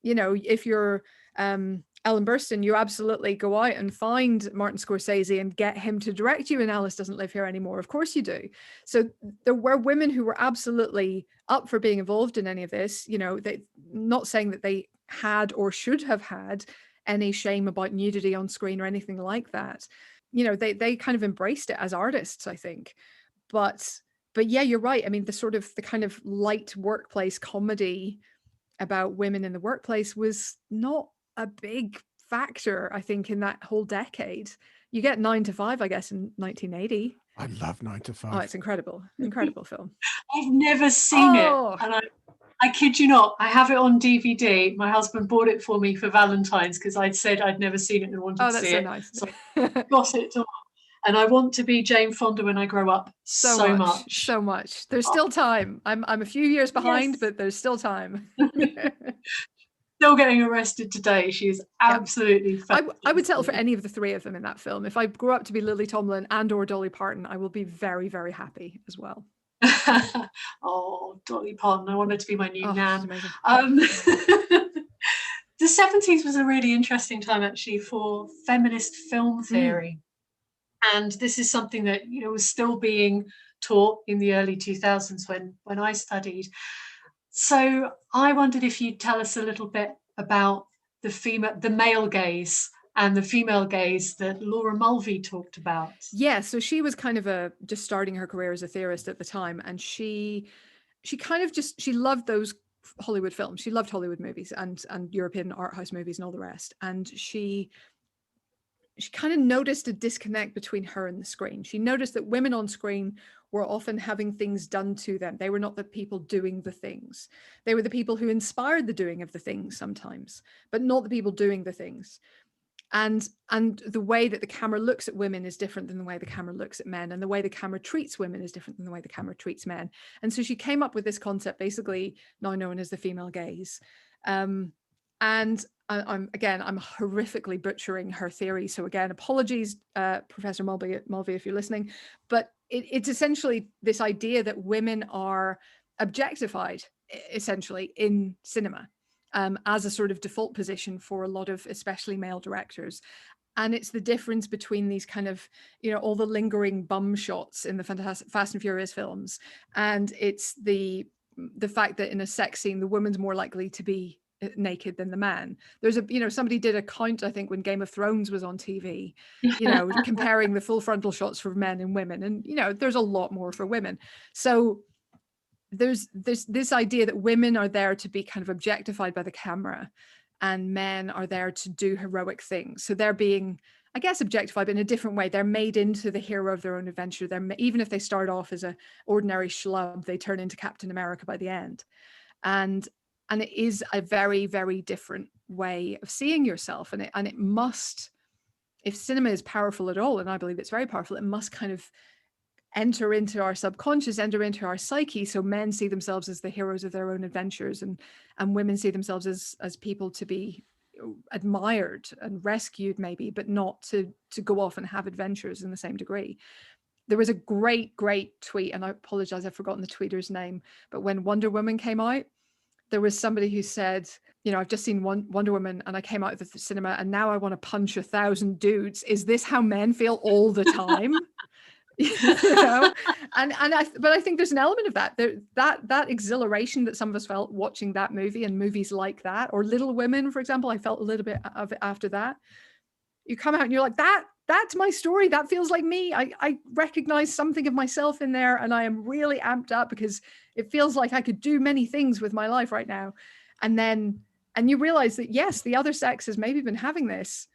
You know, if you're Ellen Burstyn, you absolutely go out and find Martin Scorsese and get him to direct you in Alice Doesn't Live Here Anymore. Of course you do. So there were women who were absolutely up for being involved in any of this. You know, they, not saying that they had or should have had any shame about nudity on screen or anything like that. You know, they kind of embraced it as artists, I think. But yeah, you're right. I mean, the kind of light workplace comedy about women in the workplace was not a big factor, I think, in that whole decade. You get 9 to 5, I guess, in 1980. I love 9 to 5. Oh, it's incredible film. I've never seen it, and I kid you not, I have it on DVD. My husband bought it for me for Valentine's because I'd said I'd never seen it and wanted to see it. Nice. So I got it on. And I want to be Jane Fonda when I grow up so much. There's still time. I'm a few years behind, but there's still time. Still getting arrested today. She is absolutely fabulous. I would settle for any of the three of them in that film. If I grew up to be Lily Tomlin and or Dolly Parton, I will be very, very happy as well. Oh, Dolly Parton, I wanted to be my new nan. The 70s was a really interesting time actually for feminist film theory. And this is something that, you know, was still being taught in the early 2000s when I studied. So I wondered if you'd tell us a little bit about the male gaze and the female gaze that Laura Mulvey talked about. Yeah, so she was kind of just starting her career as a theorist at the time, and she kind of she loved those Hollywood films. She loved Hollywood movies and European art house movies and all the rest. And she kind of noticed a disconnect between her and the screen. She noticed that women on screen were often having things done to them. They were not the people doing the things. They were the people who inspired the doing of the things sometimes, but not the people doing the things. And the way that the camera looks at women is different than the way the camera looks at men. And the way the camera treats women is different than the way the camera treats men. And so she came up with this concept, basically now known as the female gaze. And I'm horrifically butchering her theory. So again, apologies, Professor Mulvey, if you're listening. But it's essentially this idea that women are objectified, essentially, in cinema. As a sort of default position for a lot of especially male directors. And it's the difference between these kind of, you know, all the lingering bum shots in the Fast and Furious films. And it's the fact that in a sex scene, the woman's more likely to be naked than the man. There's somebody did a count, I think, when Game of Thrones was on TV, comparing the full frontal shots for men and women, and there's a lot more for women. So there's this idea that women are there to be kind of objectified by the camera, and men are there to do heroic things. So they're being, I guess, objectified, but in a different way. They're made into the hero of their own adventure. Even if they start off as an ordinary schlub, they turn into Captain America by the end. And it is a very, very different way of seeing yourself. And it must, if cinema is powerful at all, and I believe it's very powerful, it must kind of enter into our subconscious, enter into our psyche. So men see themselves as the heroes of their own adventures, and women see themselves as people to be admired and rescued, maybe, but not to go off and have adventures in the same degree. There was a great tweet, and I apologize, I've forgotten the tweeter's name, but when Wonder Woman came out, there was somebody who said, I've just seen Wonder Woman and I came out of the cinema and now I want to punch 1,000 dudes. Is this how men feel all the time? But I think there's an element of that that exhilaration that some of us felt watching that movie and movies like that, or Little Women, for example. I felt a little bit of it after that. You come out and you're like, that's my story. That feels like me. I recognize something of myself in there, and I am really amped up because it feels like I could do many things with my life right now. And you realize that, yes, the other sex has maybe been having this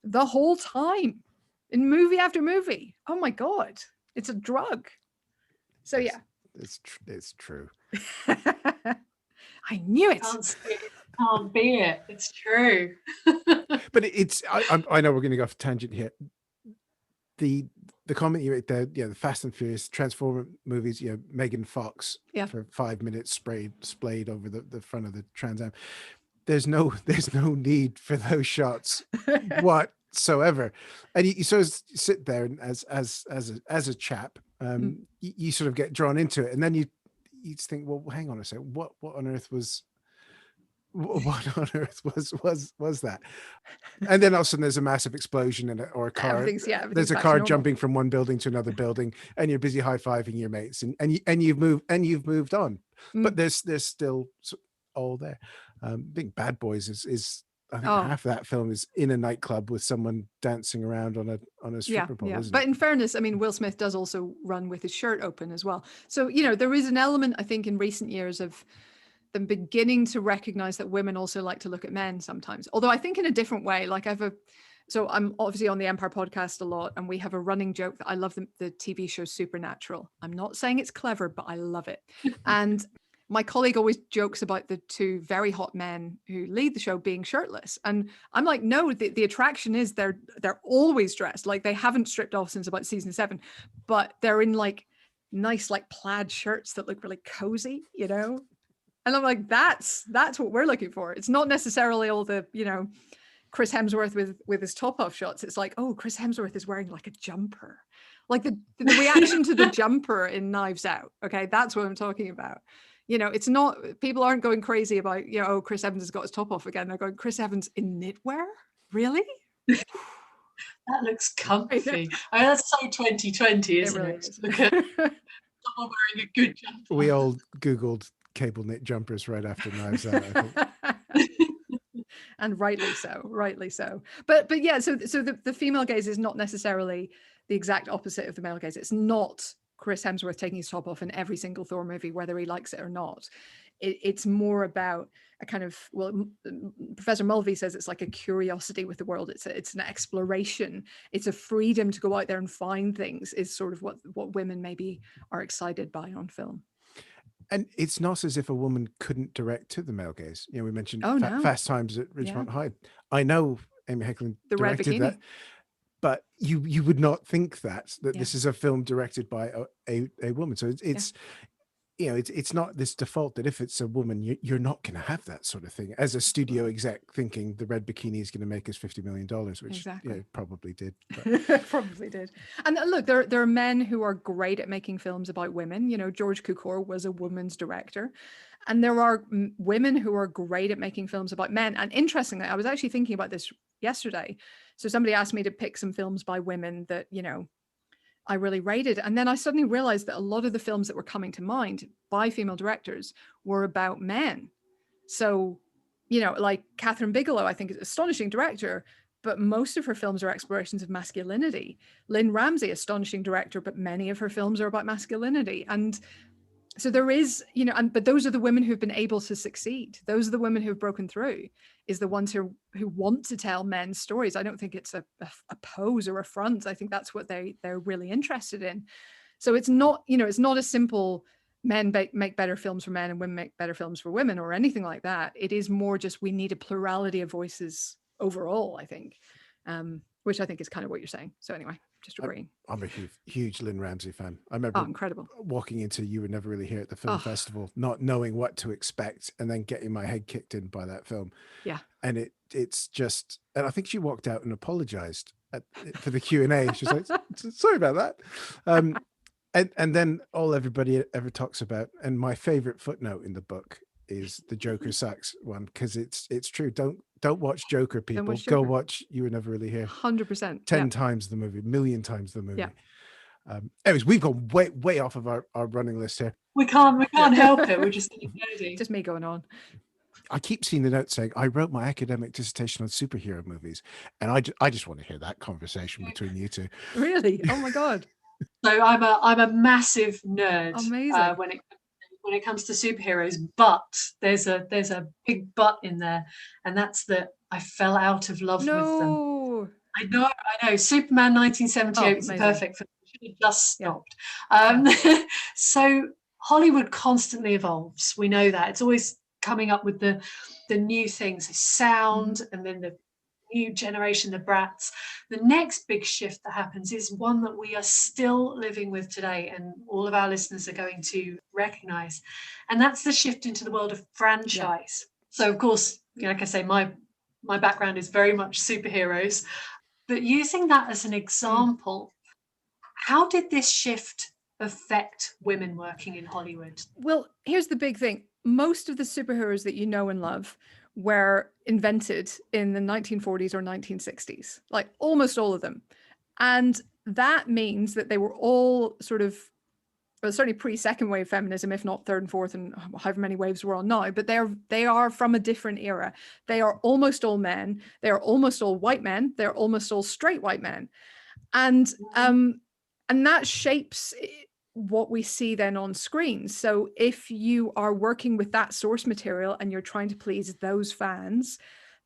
the whole time in movie after movie. Oh my God, it's a drug. So yeah. It's true. I knew it. Can't be it. It's true. But I know we're going to go off a tangent here. The comment you made there, the Fast and Furious Transformer movies, Megan Fox for 5 minutes splayed over the front of the Trans Am. There's no need for those shots whatsoever. And you sort of sit there and as a chap, you sort of get drawn into it, and then you think, well, hang on a second, what on earth was that? And then all of a sudden there's a massive explosion or a car. There's a car jumping from one building to another building, and you're busy high-fiving your mates, and you've moved on, but there's still all there. I think Bad Boys is I think half of that film is in a nightclub with someone dancing around on a stripper pole. Isn't But it? in fairness, I mean, Will Smith does also run with his shirt open as well. So there is an element, I think, in recent years of them beginning to recognize that women also like to look at men sometimes, although I think in a different way. Like so I'm obviously on the Empire podcast a lot, and we have a running joke that I love the TV show Supernatural. I'm not saying it's clever, but I love it. And my colleague always jokes about the two very hot men who lead the show being shirtless. And I'm like, no, the attraction is they're always dressed. Like, they haven't stripped off since about season 7, but they're in like nice, like plaid shirts that look really cozy, And I'm like, that's what we're looking for. It's not necessarily all the, Chris Hemsworth with his top off shots. It's like, oh, Chris Hemsworth is wearing like a jumper. Like the reaction to the jumper in Knives Out. Okay, that's what I'm talking about. It's not, people aren't going crazy about, oh, Chris Evans has got his top off again. They're going, Chris Evans in knitwear? Really? That looks comfy. I mean, that's so 2020, isn't really it? is. Look at someone wearing a good jumper. We all Googled cable knit jumpers right after Knives Out, I think. And rightly so. But yeah, so the female gaze is not necessarily the exact opposite of the male gaze. It's not Chris Hemsworth taking his top off in every single Thor movie, whether he likes it or not. It's more about a kind of, well, Professor Mulvey says it's like a curiosity with the world. It's an exploration. It's a freedom to go out there and find things, is sort of what women maybe are excited by on film. And it's not as if a woman couldn't direct to the male gaze. We mentioned Fast Times at Ridgemont High. I know Amy Heckerling directed that, but you would not think that this is a film directed by a woman. So it's it's not this default that if it's a woman, you're not going to have that sort of thing as a studio exec thinking the red bikini is going to make us $50 million, which probably did. But. Probably did. And look, there are men who are great at making films about women. George Cukor was a woman's director. And there are women who are great at making films about men. And interestingly, I was actually thinking about this yesterday. So somebody asked me to pick some films by women that, I really rated. And then I suddenly realized that a lot of the films that were coming to mind by female directors were about men. So you know, like Catherine Bigelow, I think is an astonishing director, but most of her films are explorations of masculinity. Lynn Ramsey, astonishing director, but many of her films are about masculinity. And so there is, you know, but those are the women who've been able to succeed. Those are the women who've broken through, is the ones who want to tell men's stories. I don't think it's a pose or a front. I think that's what they're really interested in. So it's not, you know, it's not a simple men make better films for men and women make better films for women or anything like that. It is more just we need a plurality of voices overall, I think, which I think is kind of what you're saying. So anyway, just agreeing. I'm a huge Lynn Ramsey fan. I remember incredible. Walking into You Were Never Really Here at the film festival, not knowing what to expect, and then getting my head kicked in by that film. Yeah. And it's just, and I think she walked out and apologized for the Q&A. She's like, sorry about that. And then all everybody ever talks about, and my favorite footnote in the book is the Joker sucks one, because it's true. Don't watch Joker, people. Watch Go Joker. watch You Were Never Really Here. 100%. 10 times the movie, million times the movie. Yeah. Anyways, we've gone way off of our running list here. We can't help it. We're just nerdy. Just me going on. I keep seeing the note saying I wrote my academic dissertation on superhero movies, and I just want to hear that conversation between you two. Really? Oh my god. So I'm a massive nerd. Amazing. When it comes to superheroes, but there's a big but in there, and that's that I fell out of love with them. I know. Superman 1978 was the perfect film. Should have just stopped. So Hollywood constantly evolves. We know that. It's always coming up with the new things, the sound, and then the new generation, the brats. The next big shift that happens is one that we are still living with today, and all of our listeners are going to recognize, and that's the shift into the world of franchise. So of course, like I say, my background is very much superheroes, but using that as an example, how did this shift affect women working in Hollywood? Well, here's the big thing. Most of the superheroes that you know and love were invented in the 1940s or 1960s, like almost all of them. And that means that they were all sort of, well, certainly pre-second wave feminism, if not third and fourth and however many waves we're on now, but they are from a different era. They are almost all men. They are almost all white men. They're almost all straight white men. And that shapes what we see then on screen. So if you are working with that source material and you're trying to please those fans,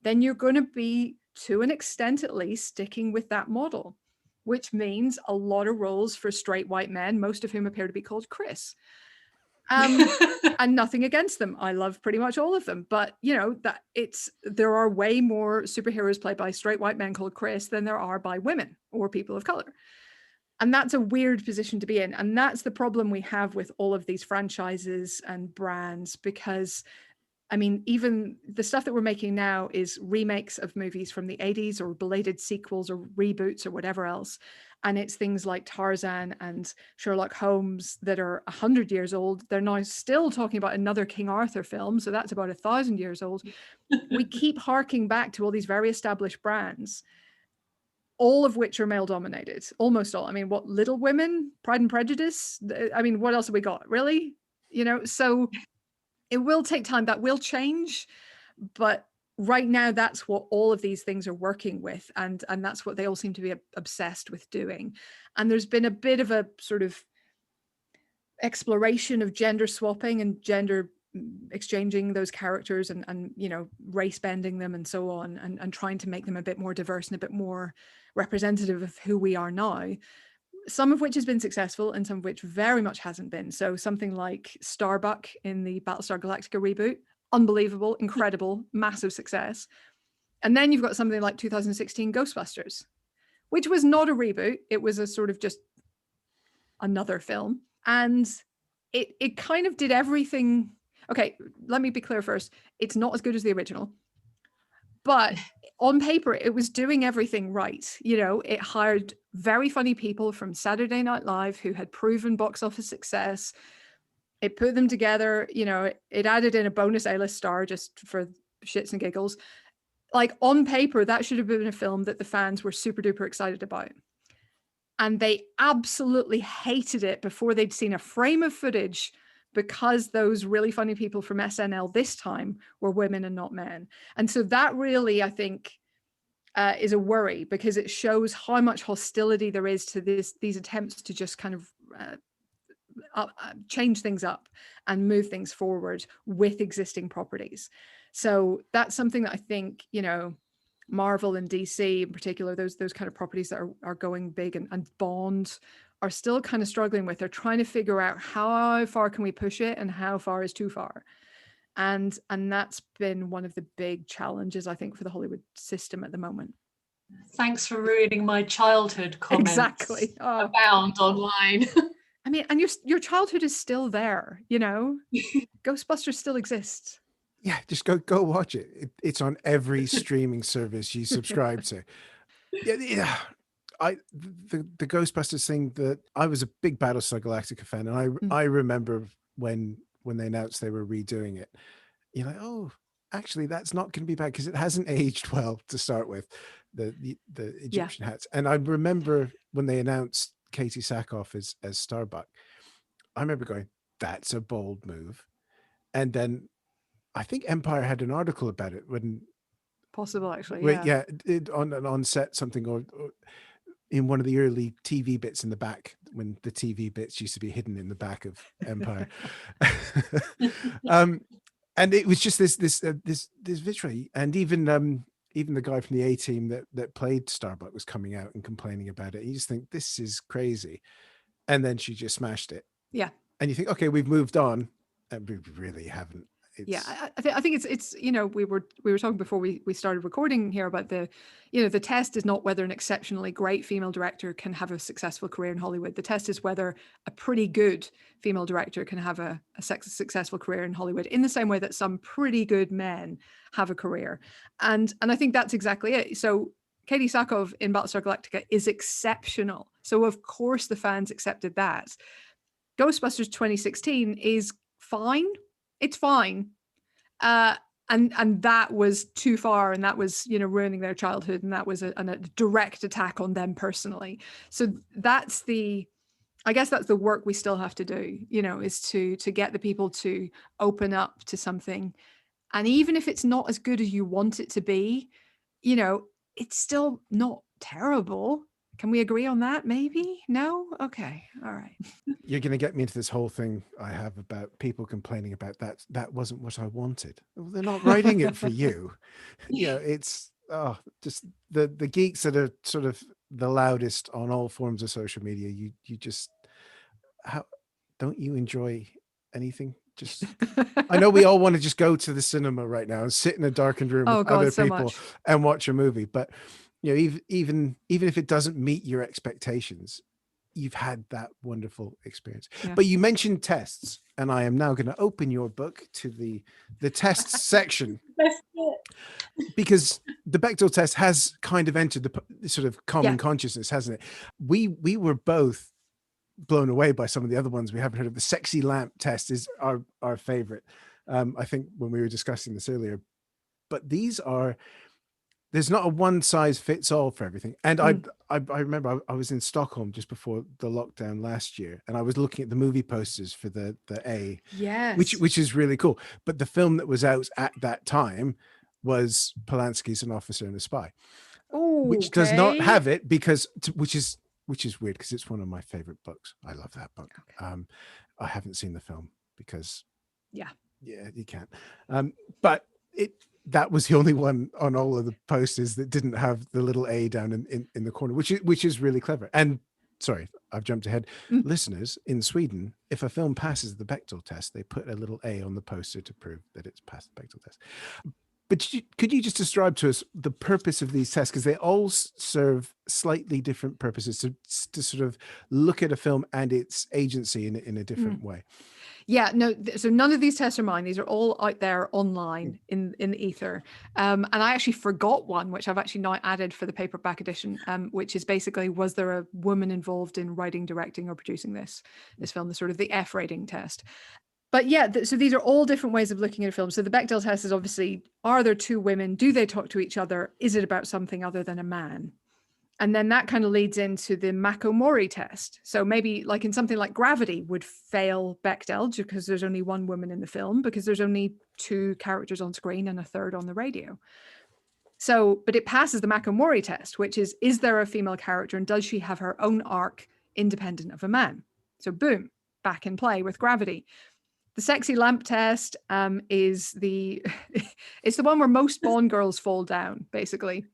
then you're going to be, to an extent at least, sticking with that model, which means a lot of roles for straight white men, most of whom appear to be called Chris. And nothing against them. I love pretty much all of them, but there are way more superheroes played by straight white men called Chris than there are by women or people of color. And that's a weird position to be in. And that's the problem we have with all of these franchises and brands, because, I mean, even the stuff that we're making now is remakes of movies from the 80s or belated sequels or reboots or whatever else. And it's things like Tarzan and Sherlock Holmes that are 100 years old. They're now still talking about another King Arthur film. So that's about 1,000 years old. We keep harking back to all these very established brands, all of which are male dominated, almost all. I mean, what, Little Women, Pride and Prejudice? I mean, what else have we got? Really? So it will take time. That will change. But right now, that's what all of these things are working with. And that's what they all seem to be obsessed with doing. And there's been a bit of a sort of exploration of gender swapping and gender exchanging those characters and race bending them and so on, and trying to make them a bit more diverse and a bit more representative of who we are now, some of which has been successful and some of which very much hasn't been. So something like Starbuck in the Battlestar Galactica reboot, unbelievable, incredible, massive success. And then you've got something like 2016 Ghostbusters, which was not a reboot. It was a sort of just another film. And it kind of did everything. Okay, let me be clear first. It's not as good as the original, but on paper, it was doing everything right. It hired very funny people from Saturday Night Live who had proven box office success. It put them together. It added in a bonus A-list star just for shits and giggles. Like, on paper, that should have been a film that the fans were super duper excited about. And they absolutely hated it before they'd seen a frame of footage because those really funny people from SNL this time were women and not men. And so that really, I think, is a worry, because it shows how much hostility there is to these attempts to just kind of change things up and move things forward with existing properties. So that's something that I think, you know, Marvel and DC in particular, those kind of properties that are going big, and Bond are still kind of struggling with. They're trying to figure out how far can we push it and how far is too far. And that's been one of the big challenges, I think, for the Hollywood system at the moment. Thanks for ruining my childhood comments. Exactly. Oh. Abound online. I mean, and your childhood is still there, you know? Ghostbusters still exists. Yeah, just go watch it. It's on every streaming service you subscribe to. Yeah. The Ghostbusters thing, that I was a big Battlestar Galactica fan, and I remember when they announced they were redoing it, you're like, oh, actually that's not going to be bad, because it hasn't aged well to start with, the Egyptian hats. And I remember when they announced Katie Sackhoff as Starbuck, I remember going, that's a bold move. And then I think Empire had an article about it when possible, actually. On set something, or in one of the early TV bits in the back, when the TV bits used to be hidden in the back of Empire. And it was just this visual, and even the guy from the A-Team that played Starbuck was coming out and complaining about it. You just think, this is crazy. And then she just smashed it. Yeah. And you think, okay, we've moved on, and we really haven't. I think it's you know, we were talking before we started recording here about the test is not whether an exceptionally great female director can have a successful career in Hollywood. The test is whether a pretty good female director can have a successful career in Hollywood, in the same way that some pretty good men have a career. And I think that's exactly it. So Katie Sackhoff in Battlestar Galactica is exceptional. So of course the fans accepted that. Ghostbusters 2016 is fine. It's fine. And that was too far, and that was, you know, ruining their childhood, and that was a direct attack on them personally. So I guess that's the work we still have to do, you know, is to get the people to open up to something. And even if it's not as good as you want it to be, you know, it's still not terrible. Can we agree on that? Maybe? No? Okay. All right. You're going to get me into this whole thing I have about people complaining about that wasn't what I wanted. Well, they're not writing it for you. You know, it's just the geeks that are sort of the loudest on all forms of social media. You just, don't you enjoy anything? Just, I know we all want to just go to the cinema right now and sit in a darkened room with other people and watch a movie, but you know, even if it doesn't meet your expectations, you've had that wonderful experience. Yeah. But you mentioned tests, and I am now going to open your book to the tests section, because the Bechdel test has kind of entered the sort of common consciousness, hasn't it? We were both blown away by some of the other ones we haven't heard of. The sexy lamp test is our favorite. I think when we were discussing this earlier, but there's not a one size fits all for everything. And I remember I was in Stockholm just before the lockdown last year, and I was looking at the movie posters for the A, which is really cool. But the film that was out at that time was Polanski's An Officer and a Spy, which does not have it, because which is weird, because it's one of my favorite books. I love that book. Okay. I haven't seen the film because you can't. But that was the only one on all of the posters that didn't have the little A down in the corner, which is really clever. And sorry, I've jumped ahead. Listeners, in Sweden, if a film passes the Bechdel test, they put a little A on the poster to prove that it's passed the Bechdel test. But could you just describe to us the purpose of these tests? Because they all serve slightly different purposes, to sort of look at a film and its agency in a different way. Yeah, no, so none of these tests are mine. These are all out there online in the ether. And I actually forgot one, which I've actually now added for the paperback edition, which is basically, was there a woman involved in writing, directing, or producing this film, the sort of the F rating test. But yeah, so these are all different ways of looking at a film. So the Bechdel test is obviously, are there two women? Do they talk to each other? Is it about something other than a man? And then that kind of leads into the Makomori test. So maybe like in something like Gravity would fail Bechdel because there's only one woman in the film, because there's only 2 characters on screen and a third on the radio. So, but it passes the Makomori test, which is there a female character and does she have her own arc independent of a man? So boom, back in play with Gravity. The sexy lamp test is it's the one where most Bond girls fall down, basically.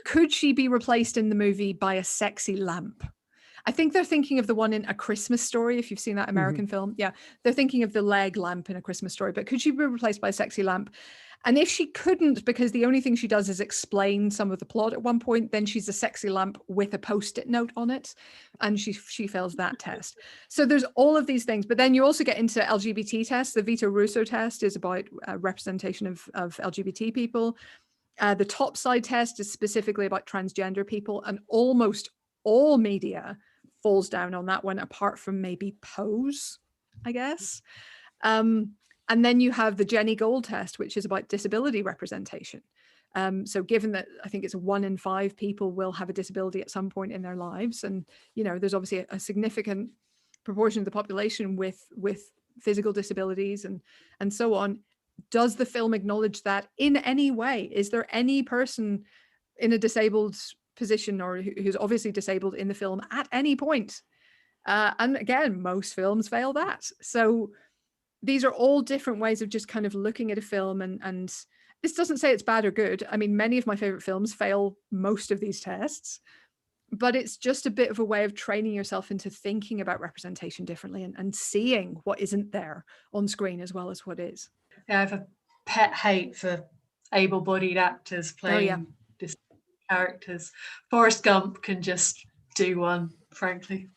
Could she be replaced in the movie by a sexy lamp? I think they're thinking of the one in A Christmas Story, if you've seen that American film. Yeah, they're thinking of the leg lamp in A Christmas Story, but could she be replaced by a sexy lamp? And if she couldn't, because the only thing she does is explain some of the plot at one point, then she's a sexy lamp with a Post-it note on it, and she fails that test. So there's all of these things, but then you also get into LGBT tests. The Vito Russo test is about representation of LGBT people. The Topside test is specifically about transgender people, and almost all media falls down on that one, apart from maybe Pose, I guess. And then you have the Jenny Gold test, which is about disability representation. So given that I think it's 1 in 5 people will have a disability at some point in their lives, and there's obviously a significant proportion of the population with physical disabilities and so on. Does the film acknowledge that in any way? Is there any person in a disabled position or who's obviously disabled in the film at any point? And again, most films fail that. So these are all different ways of just kind of looking at a film, and this doesn't say it's bad or good. I mean, many of my favorite films fail most of these tests, but it's just a bit of a way of training yourself into thinking about representation differently and seeing what isn't there on screen as well as what is. Yeah, I have a pet hate for able-bodied actors playing this characters. Forrest Gump can just do one, frankly.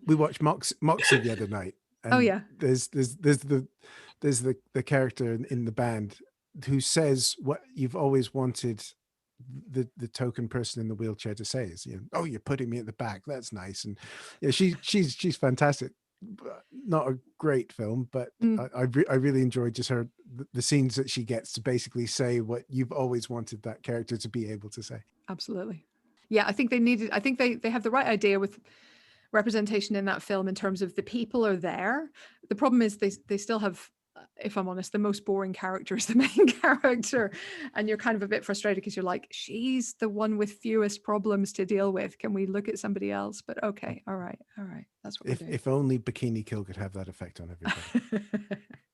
we watched Moxie the other night. And there's the character in the band who says what you've always wanted the token person in the wheelchair to say is, oh, you're putting me at the back. That's nice. And she's fantastic. Not a great film, but I really enjoyed just the scenes that she gets to basically say what you've always wanted that character to be able to say. Absolutely. Yeah, I think they have the right idea with representation in that film in terms of the people are there. The problem is they still have, if I'm honest, the most boring character is the main character, and you're kind of a bit frustrated because you're like, she's the one with fewest problems to deal with. Can we look at somebody else? But okay, all right, that's what we're doing. If only Bikini Kill could have that effect on everybody.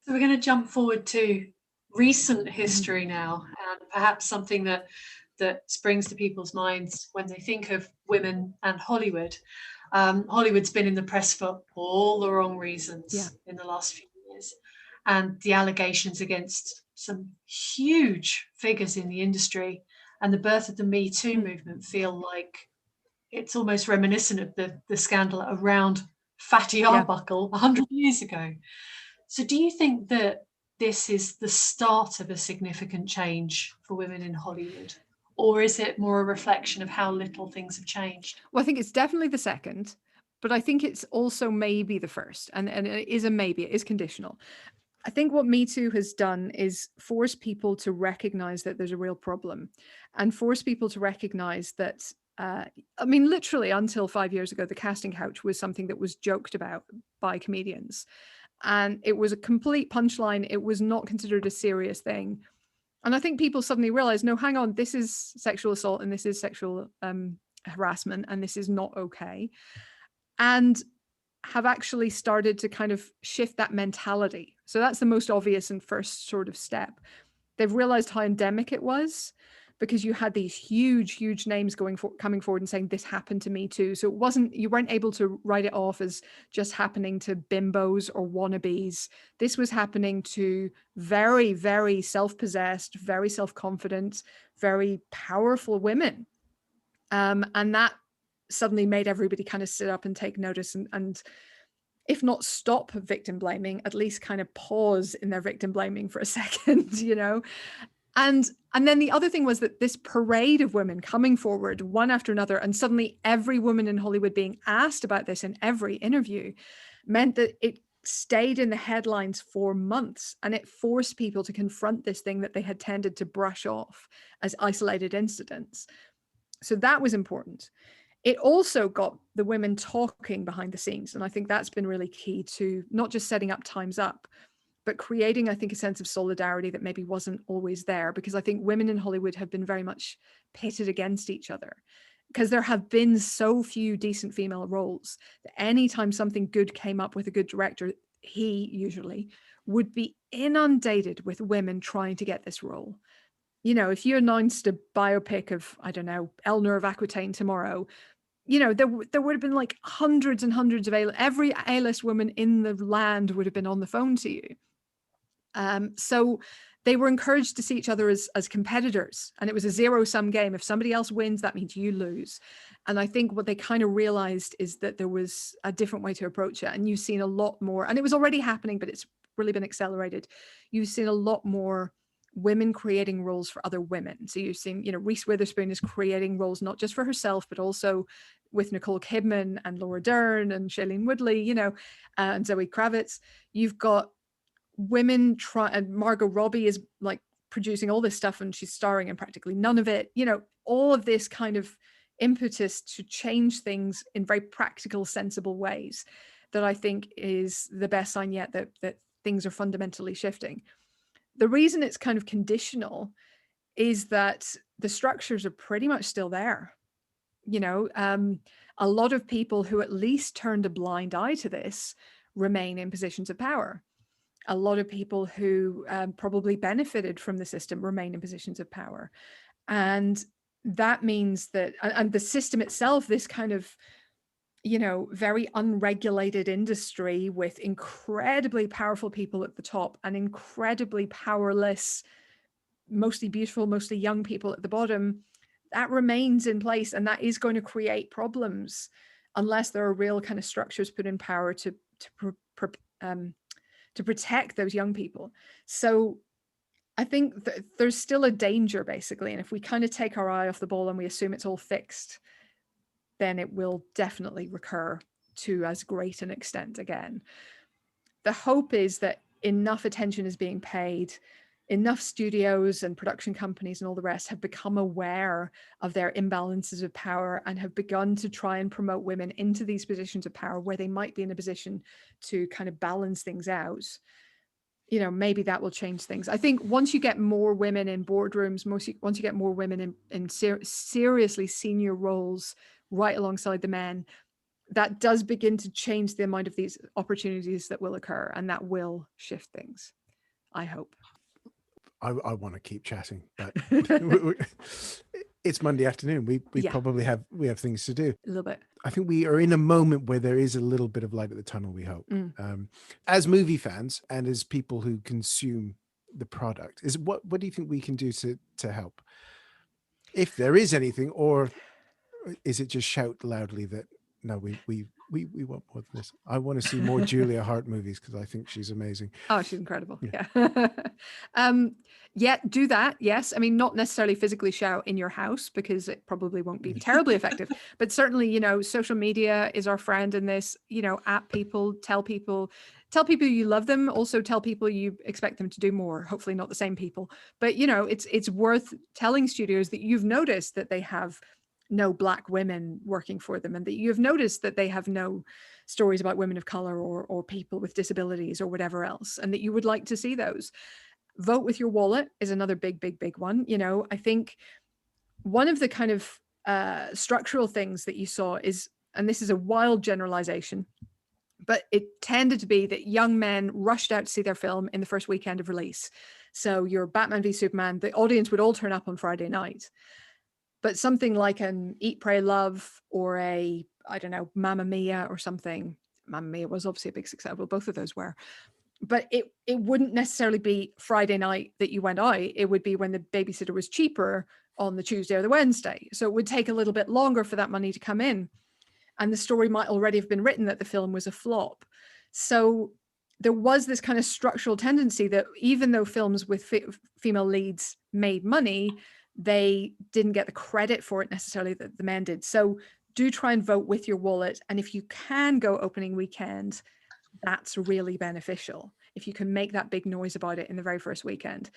So we're going to jump forward to recent history now, and perhaps something that springs to people's minds when they think of women and Hollywood. Hollywood's been in the press for all the wrong reasons in the last few years. And the allegations against some huge figures in the industry and the birth of the Me Too movement feel like it's almost reminiscent of the scandal around Fatty Arbuckle 100 years ago. So do you think that this is the start of a significant change for women in Hollywood? Or is it more a reflection of how little things have changed? Well, I think it's definitely the second, but I think it's also maybe the first. And it is a maybe, it is conditional. I think what Me Too has done is force people to recognize that there's a real problem, and force people to recognize that, literally until 5 years ago, the casting couch was something that was joked about by comedians. And it was a complete punchline. It was not considered a serious thing. And I think people suddenly realize, no, hang on, this is sexual assault and this is sexual harassment and this is not okay. And have actually started to kind of shift that mentality. So that's the most obvious and first sort of step. They've realized how endemic it was, because you had these huge names coming forward and saying this happened to me too. So you weren't able to write it off as just happening to bimbos or wannabes. This was happening to very, very self-possessed, very self-confident, very powerful women. And that suddenly made everybody kind of sit up and take notice and if not stop victim blaming, at least kind of pause in their victim blaming for a second, And then the other thing was that this parade of women coming forward one after another, and suddenly every woman in Hollywood being asked about this in every interview, meant that it stayed in the headlines for months, and it forced people to confront this thing that they had tended to brush off as isolated incidents. So that was important. It also got the women talking behind the scenes. And I think that's been really key to not just setting up Time's Up, but creating, I think, a sense of solidarity that maybe wasn't always there, because I think women in Hollywood have been very much pitted against each other, because there have been so few decent female roles that anytime something good came up with a good director, he usually would be inundated with women trying to get this role. You know, if you announced a biopic of, I don't know, Eleanor of Aquitaine tomorrow, you know, there would have been like hundreds and hundreds of every A-list woman in the land would have been on the phone to you. So they were encouraged to see each other as competitors, and it was a zero-sum game. If somebody else wins, that means you lose. And I think what they kind of realized is that there was a different way to approach it. And you've seen a lot more, and it was already happening, but it's really been accelerated. You've seen a lot more women creating roles for other women. So you've seen, you know, Reese Witherspoon is creating roles not just for herself, but also with Nicole Kidman and Laura Dern and Shailene Woodley, you know, and Zoe Kravitz. You've got women and Margot Robbie is like producing all this stuff and she's starring in practically none of it. You know, all of this kind of impetus to change things in very practical, sensible ways that I think is the best sign yet that things are fundamentally shifting. The reason it's kind of conditional is that the structures are pretty much still there. You know, a lot of people who at least turned a blind eye to this remain in positions of power. A lot of people who probably benefited from the system remain in positions of power. And that means that, and the system itself, this kind of, you know, very unregulated industry with incredibly powerful people at the top and incredibly powerless, mostly beautiful, mostly young people at the bottom, that remains in place. And that is going to create problems unless there are real kind of structures put in power to protect those young people. So I think there's still a danger, basically. And if we kind of take our eye off the ball and we assume it's all fixed, then it will definitely recur to as great an extent again. The hope is that enough attention is being paid, enough studios and production companies and all the rest have become aware of their imbalances of power and have begun to try and promote women into these positions of power where they might be in a position to kind of balance things out. You know, maybe that will change things. I think once you get more women in boardrooms, once you get more women in seriously senior roles right alongside the men, that does begin to change the amount of these opportunities that will occur, and that will shift things, I hope. I want to keep chatting, but it's Monday afternoon. We probably have things to do. A little bit. I think we are in a moment where there is a little bit of light at the tunnel, we hope. As movie fans and as people who consume the product, what do you think we can do to help? If there is anything, or is it just shout loudly that no, we want more than this? I want to see more Julia Hart movies because I think she's amazing. Oh, she's incredible. Yeah. Do that. Yes. I mean, not necessarily physically shout in your house because it probably won't be terribly effective, but certainly, you know, social media is our friend in this. You know, at people, tell people you love them. Also tell people you expect them to do more. Hopefully not the same people, but you know, it's worth telling studios that you've noticed that they have no Black women working for them, and that you've noticed that they have no stories about women of color or people with disabilities or whatever else, and that you would like to see those. Vote with your wallet is another big one. You know, I think one of the kind of structural things that you saw is, and this is a wild generalization, but it tended to be that young men rushed out to see their film in the first weekend of release. So your Batman v Superman, the audience would all turn up on Friday night. But something like an Eat, Pray, Love or I don't know, Mamma Mia or something. Mamma Mia was obviously a big success. Well, both of those were. But it wouldn't necessarily be Friday night that you went out. It would be when the babysitter was cheaper on the Tuesday or the Wednesday. So it would take a little bit longer for that money to come in. And the story might already have been written that the film was a flop. So there was this kind of structural tendency that even though films with female leads made money, they didn't get the credit for it necessarily that the men did. So do try and vote with your wallet. And if you can go opening weekend, that's really beneficial. If you can make that big noise about it in the very first weekend.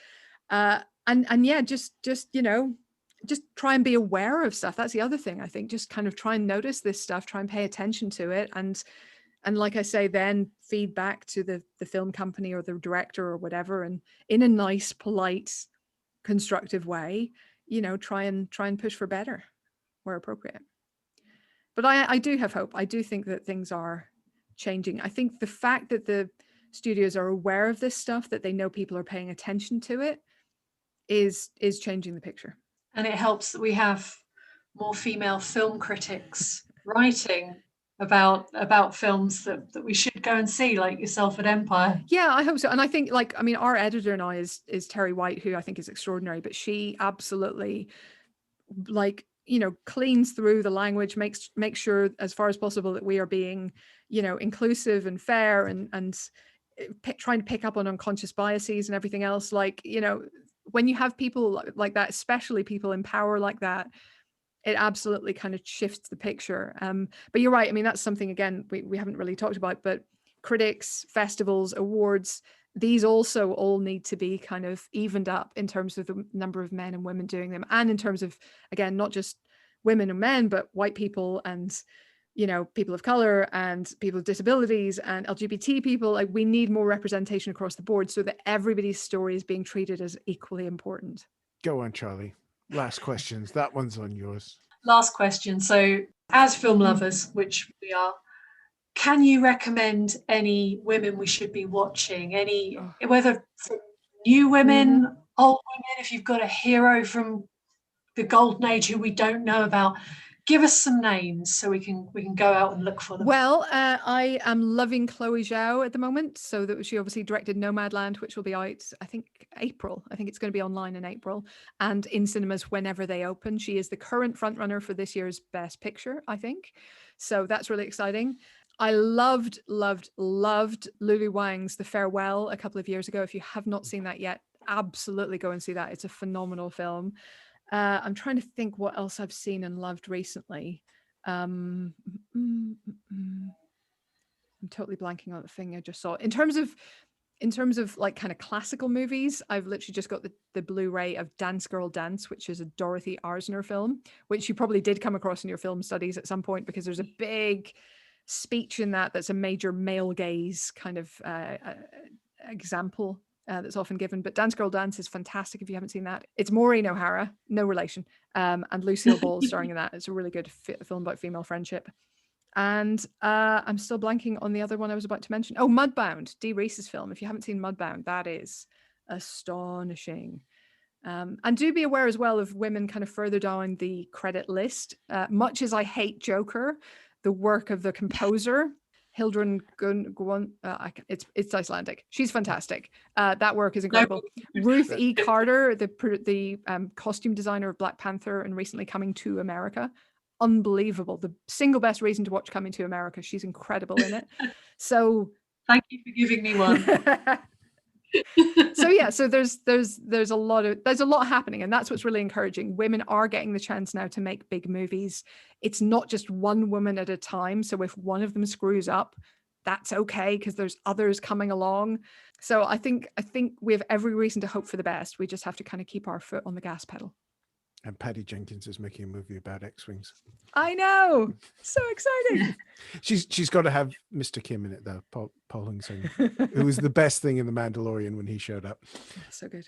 And yeah, just, you know, just try and be aware of stuff. That's the other thing, I think. Just kind of try and notice this stuff, try and pay attention to it. And like I say, then feed back to the film company or the director or whatever. And in a nice, polite, constructive way, try and push for better where appropriate. But I do have hope. I do think that things are changing. I think the fact that the studios are aware of this stuff, that they know people are paying attention to it, is changing the picture. And it helps that we have more female film critics writing about films that we should go and see, like yourself at Empire. Yeah, I hope so. And I think, our editor now is Terry White, who I think is extraordinary, but she absolutely cleans through the language, makes sure as far as possible that we are being, inclusive and fair and trying to pick up on unconscious biases and everything else. When you have people like that, especially people in power like that, it absolutely kind of shifts the picture. But you're right. I mean, that's something, again, we haven't really talked about, but critics, festivals, awards, these also all need to be kind of evened up in terms of the number of men and women doing them. And in terms of, again, not just women and men, but white people and, people of color and people with disabilities and LGBT people. Like, we need more representation across the board so that everybody's story is being treated as equally important. Go on, Charley. Last questions. That one's on yours. Last question. So, as film lovers, which we are, can you recommend any women we should be watching? Whether new women, old women, if you've got a hero from the golden age who we don't know about, give us some names so we can go out and look for them. Well, I am loving Chloe Zhao at the moment. So that she obviously directed Nomadland, which will be out, I think, April. I think it's going to be online in April and in cinemas whenever they open. She is the current frontrunner for this year's Best Picture, I think. So that's really exciting. I loved Lulu Wang's The Farewell a couple of years ago. If you have not seen that yet, absolutely go and see that. It's a phenomenal film. I'm trying to think what else I've seen and loved recently. I'm totally blanking on the thing I just saw. In terms of like kind of classical movies, I've literally just got the Blu-ray of Dance Girl Dance, which is a Dorothy Arzner film, which you probably did come across in your film studies at some point, because there's a big speech in that's a major male gaze kind of example that's often given. But Dance Girl Dance is fantastic if you haven't seen that. It's Maureen O'Hara, no relation, and Lucille Ball starring in that. It's a really good film about female friendship. And I'm still blanking on the other one I was about to mention. Oh, Mudbound, Dee Reese's film. If you haven't seen Mudbound, that is astonishing. And do be aware as well of women kind of further down the credit list. Much as I hate Joker, the work of the composer Hildrun Gun, it's Icelandic. She's fantastic. That work is incredible. Ruth E. Carter, the costume designer of Black Panther and recently Coming to America, unbelievable. The single best reason to watch Coming to America. She's incredible in it. So thank you for giving me one. So yeah, so there's a lot happening, and that's what's really encouraging. Women are getting the chance now to make big movies. It's not just one woman at a time. So if one of them screws up, that's okay, because there's others coming along. So I think we have every reason to hope for the best. We just have to kind of keep our foot on the gas pedal. And Patty Jenkins is making a movie about X-Wings. I know. So exciting. She's got to have Mr. Kim in it, though. Paul Hung-sung, who was the best thing in The Mandalorian when he showed up. So good.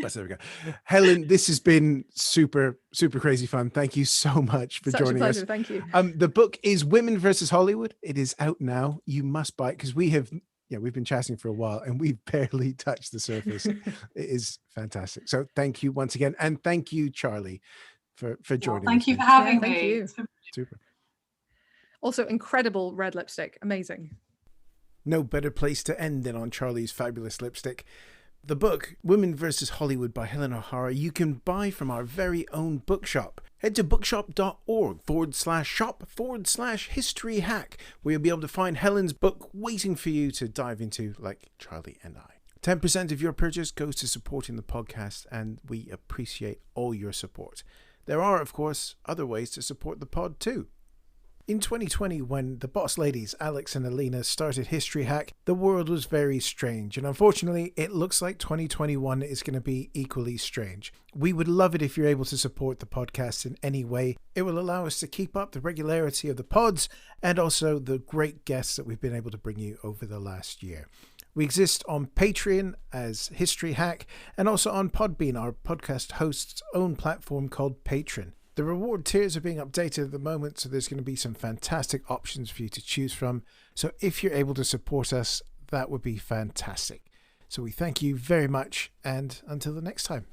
But there we go. Helen, this has been super, super crazy fun. Thank you so much for joining us. Thank you. The book is Women versus Hollywood. It is out now. You must buy it, because we've been chatting for a while and we've barely touched the surface. It is fantastic. So thank you once again. And thank you, Charley, for joining us. Thank you for having me. Thank you. Super. Also, incredible red lipstick. Amazing. No better place to end than on Charley's fabulous lipstick. The book, Women vs. Hollywood by Helen O'Hara, you can buy from our very own Bookshop. Head to bookshop.org/shop/history hack, where you'll be able to find Helen's book waiting for you to dive into, like Charley and I. 10% of your purchase goes to supporting the podcast, and we appreciate all your support. There are, of course, other ways to support the pod too. In 2020, when the boss ladies, Alex and Alina, started History Hack, the world was very strange. And unfortunately, it looks like 2021 is going to be equally strange. We would love it if you're able to support the podcast in any way. It will allow us to keep up the regularity of the pods and also the great guests that we've been able to bring you over the last year. We exist on Patreon as History Hack and also on Podbean, our podcast host's own platform called Patreon. The reward tiers are being updated at the moment, so there's going to be some fantastic options for you to choose from. So if you're able to support us, that would be fantastic. So we thank you very much, and until the next time.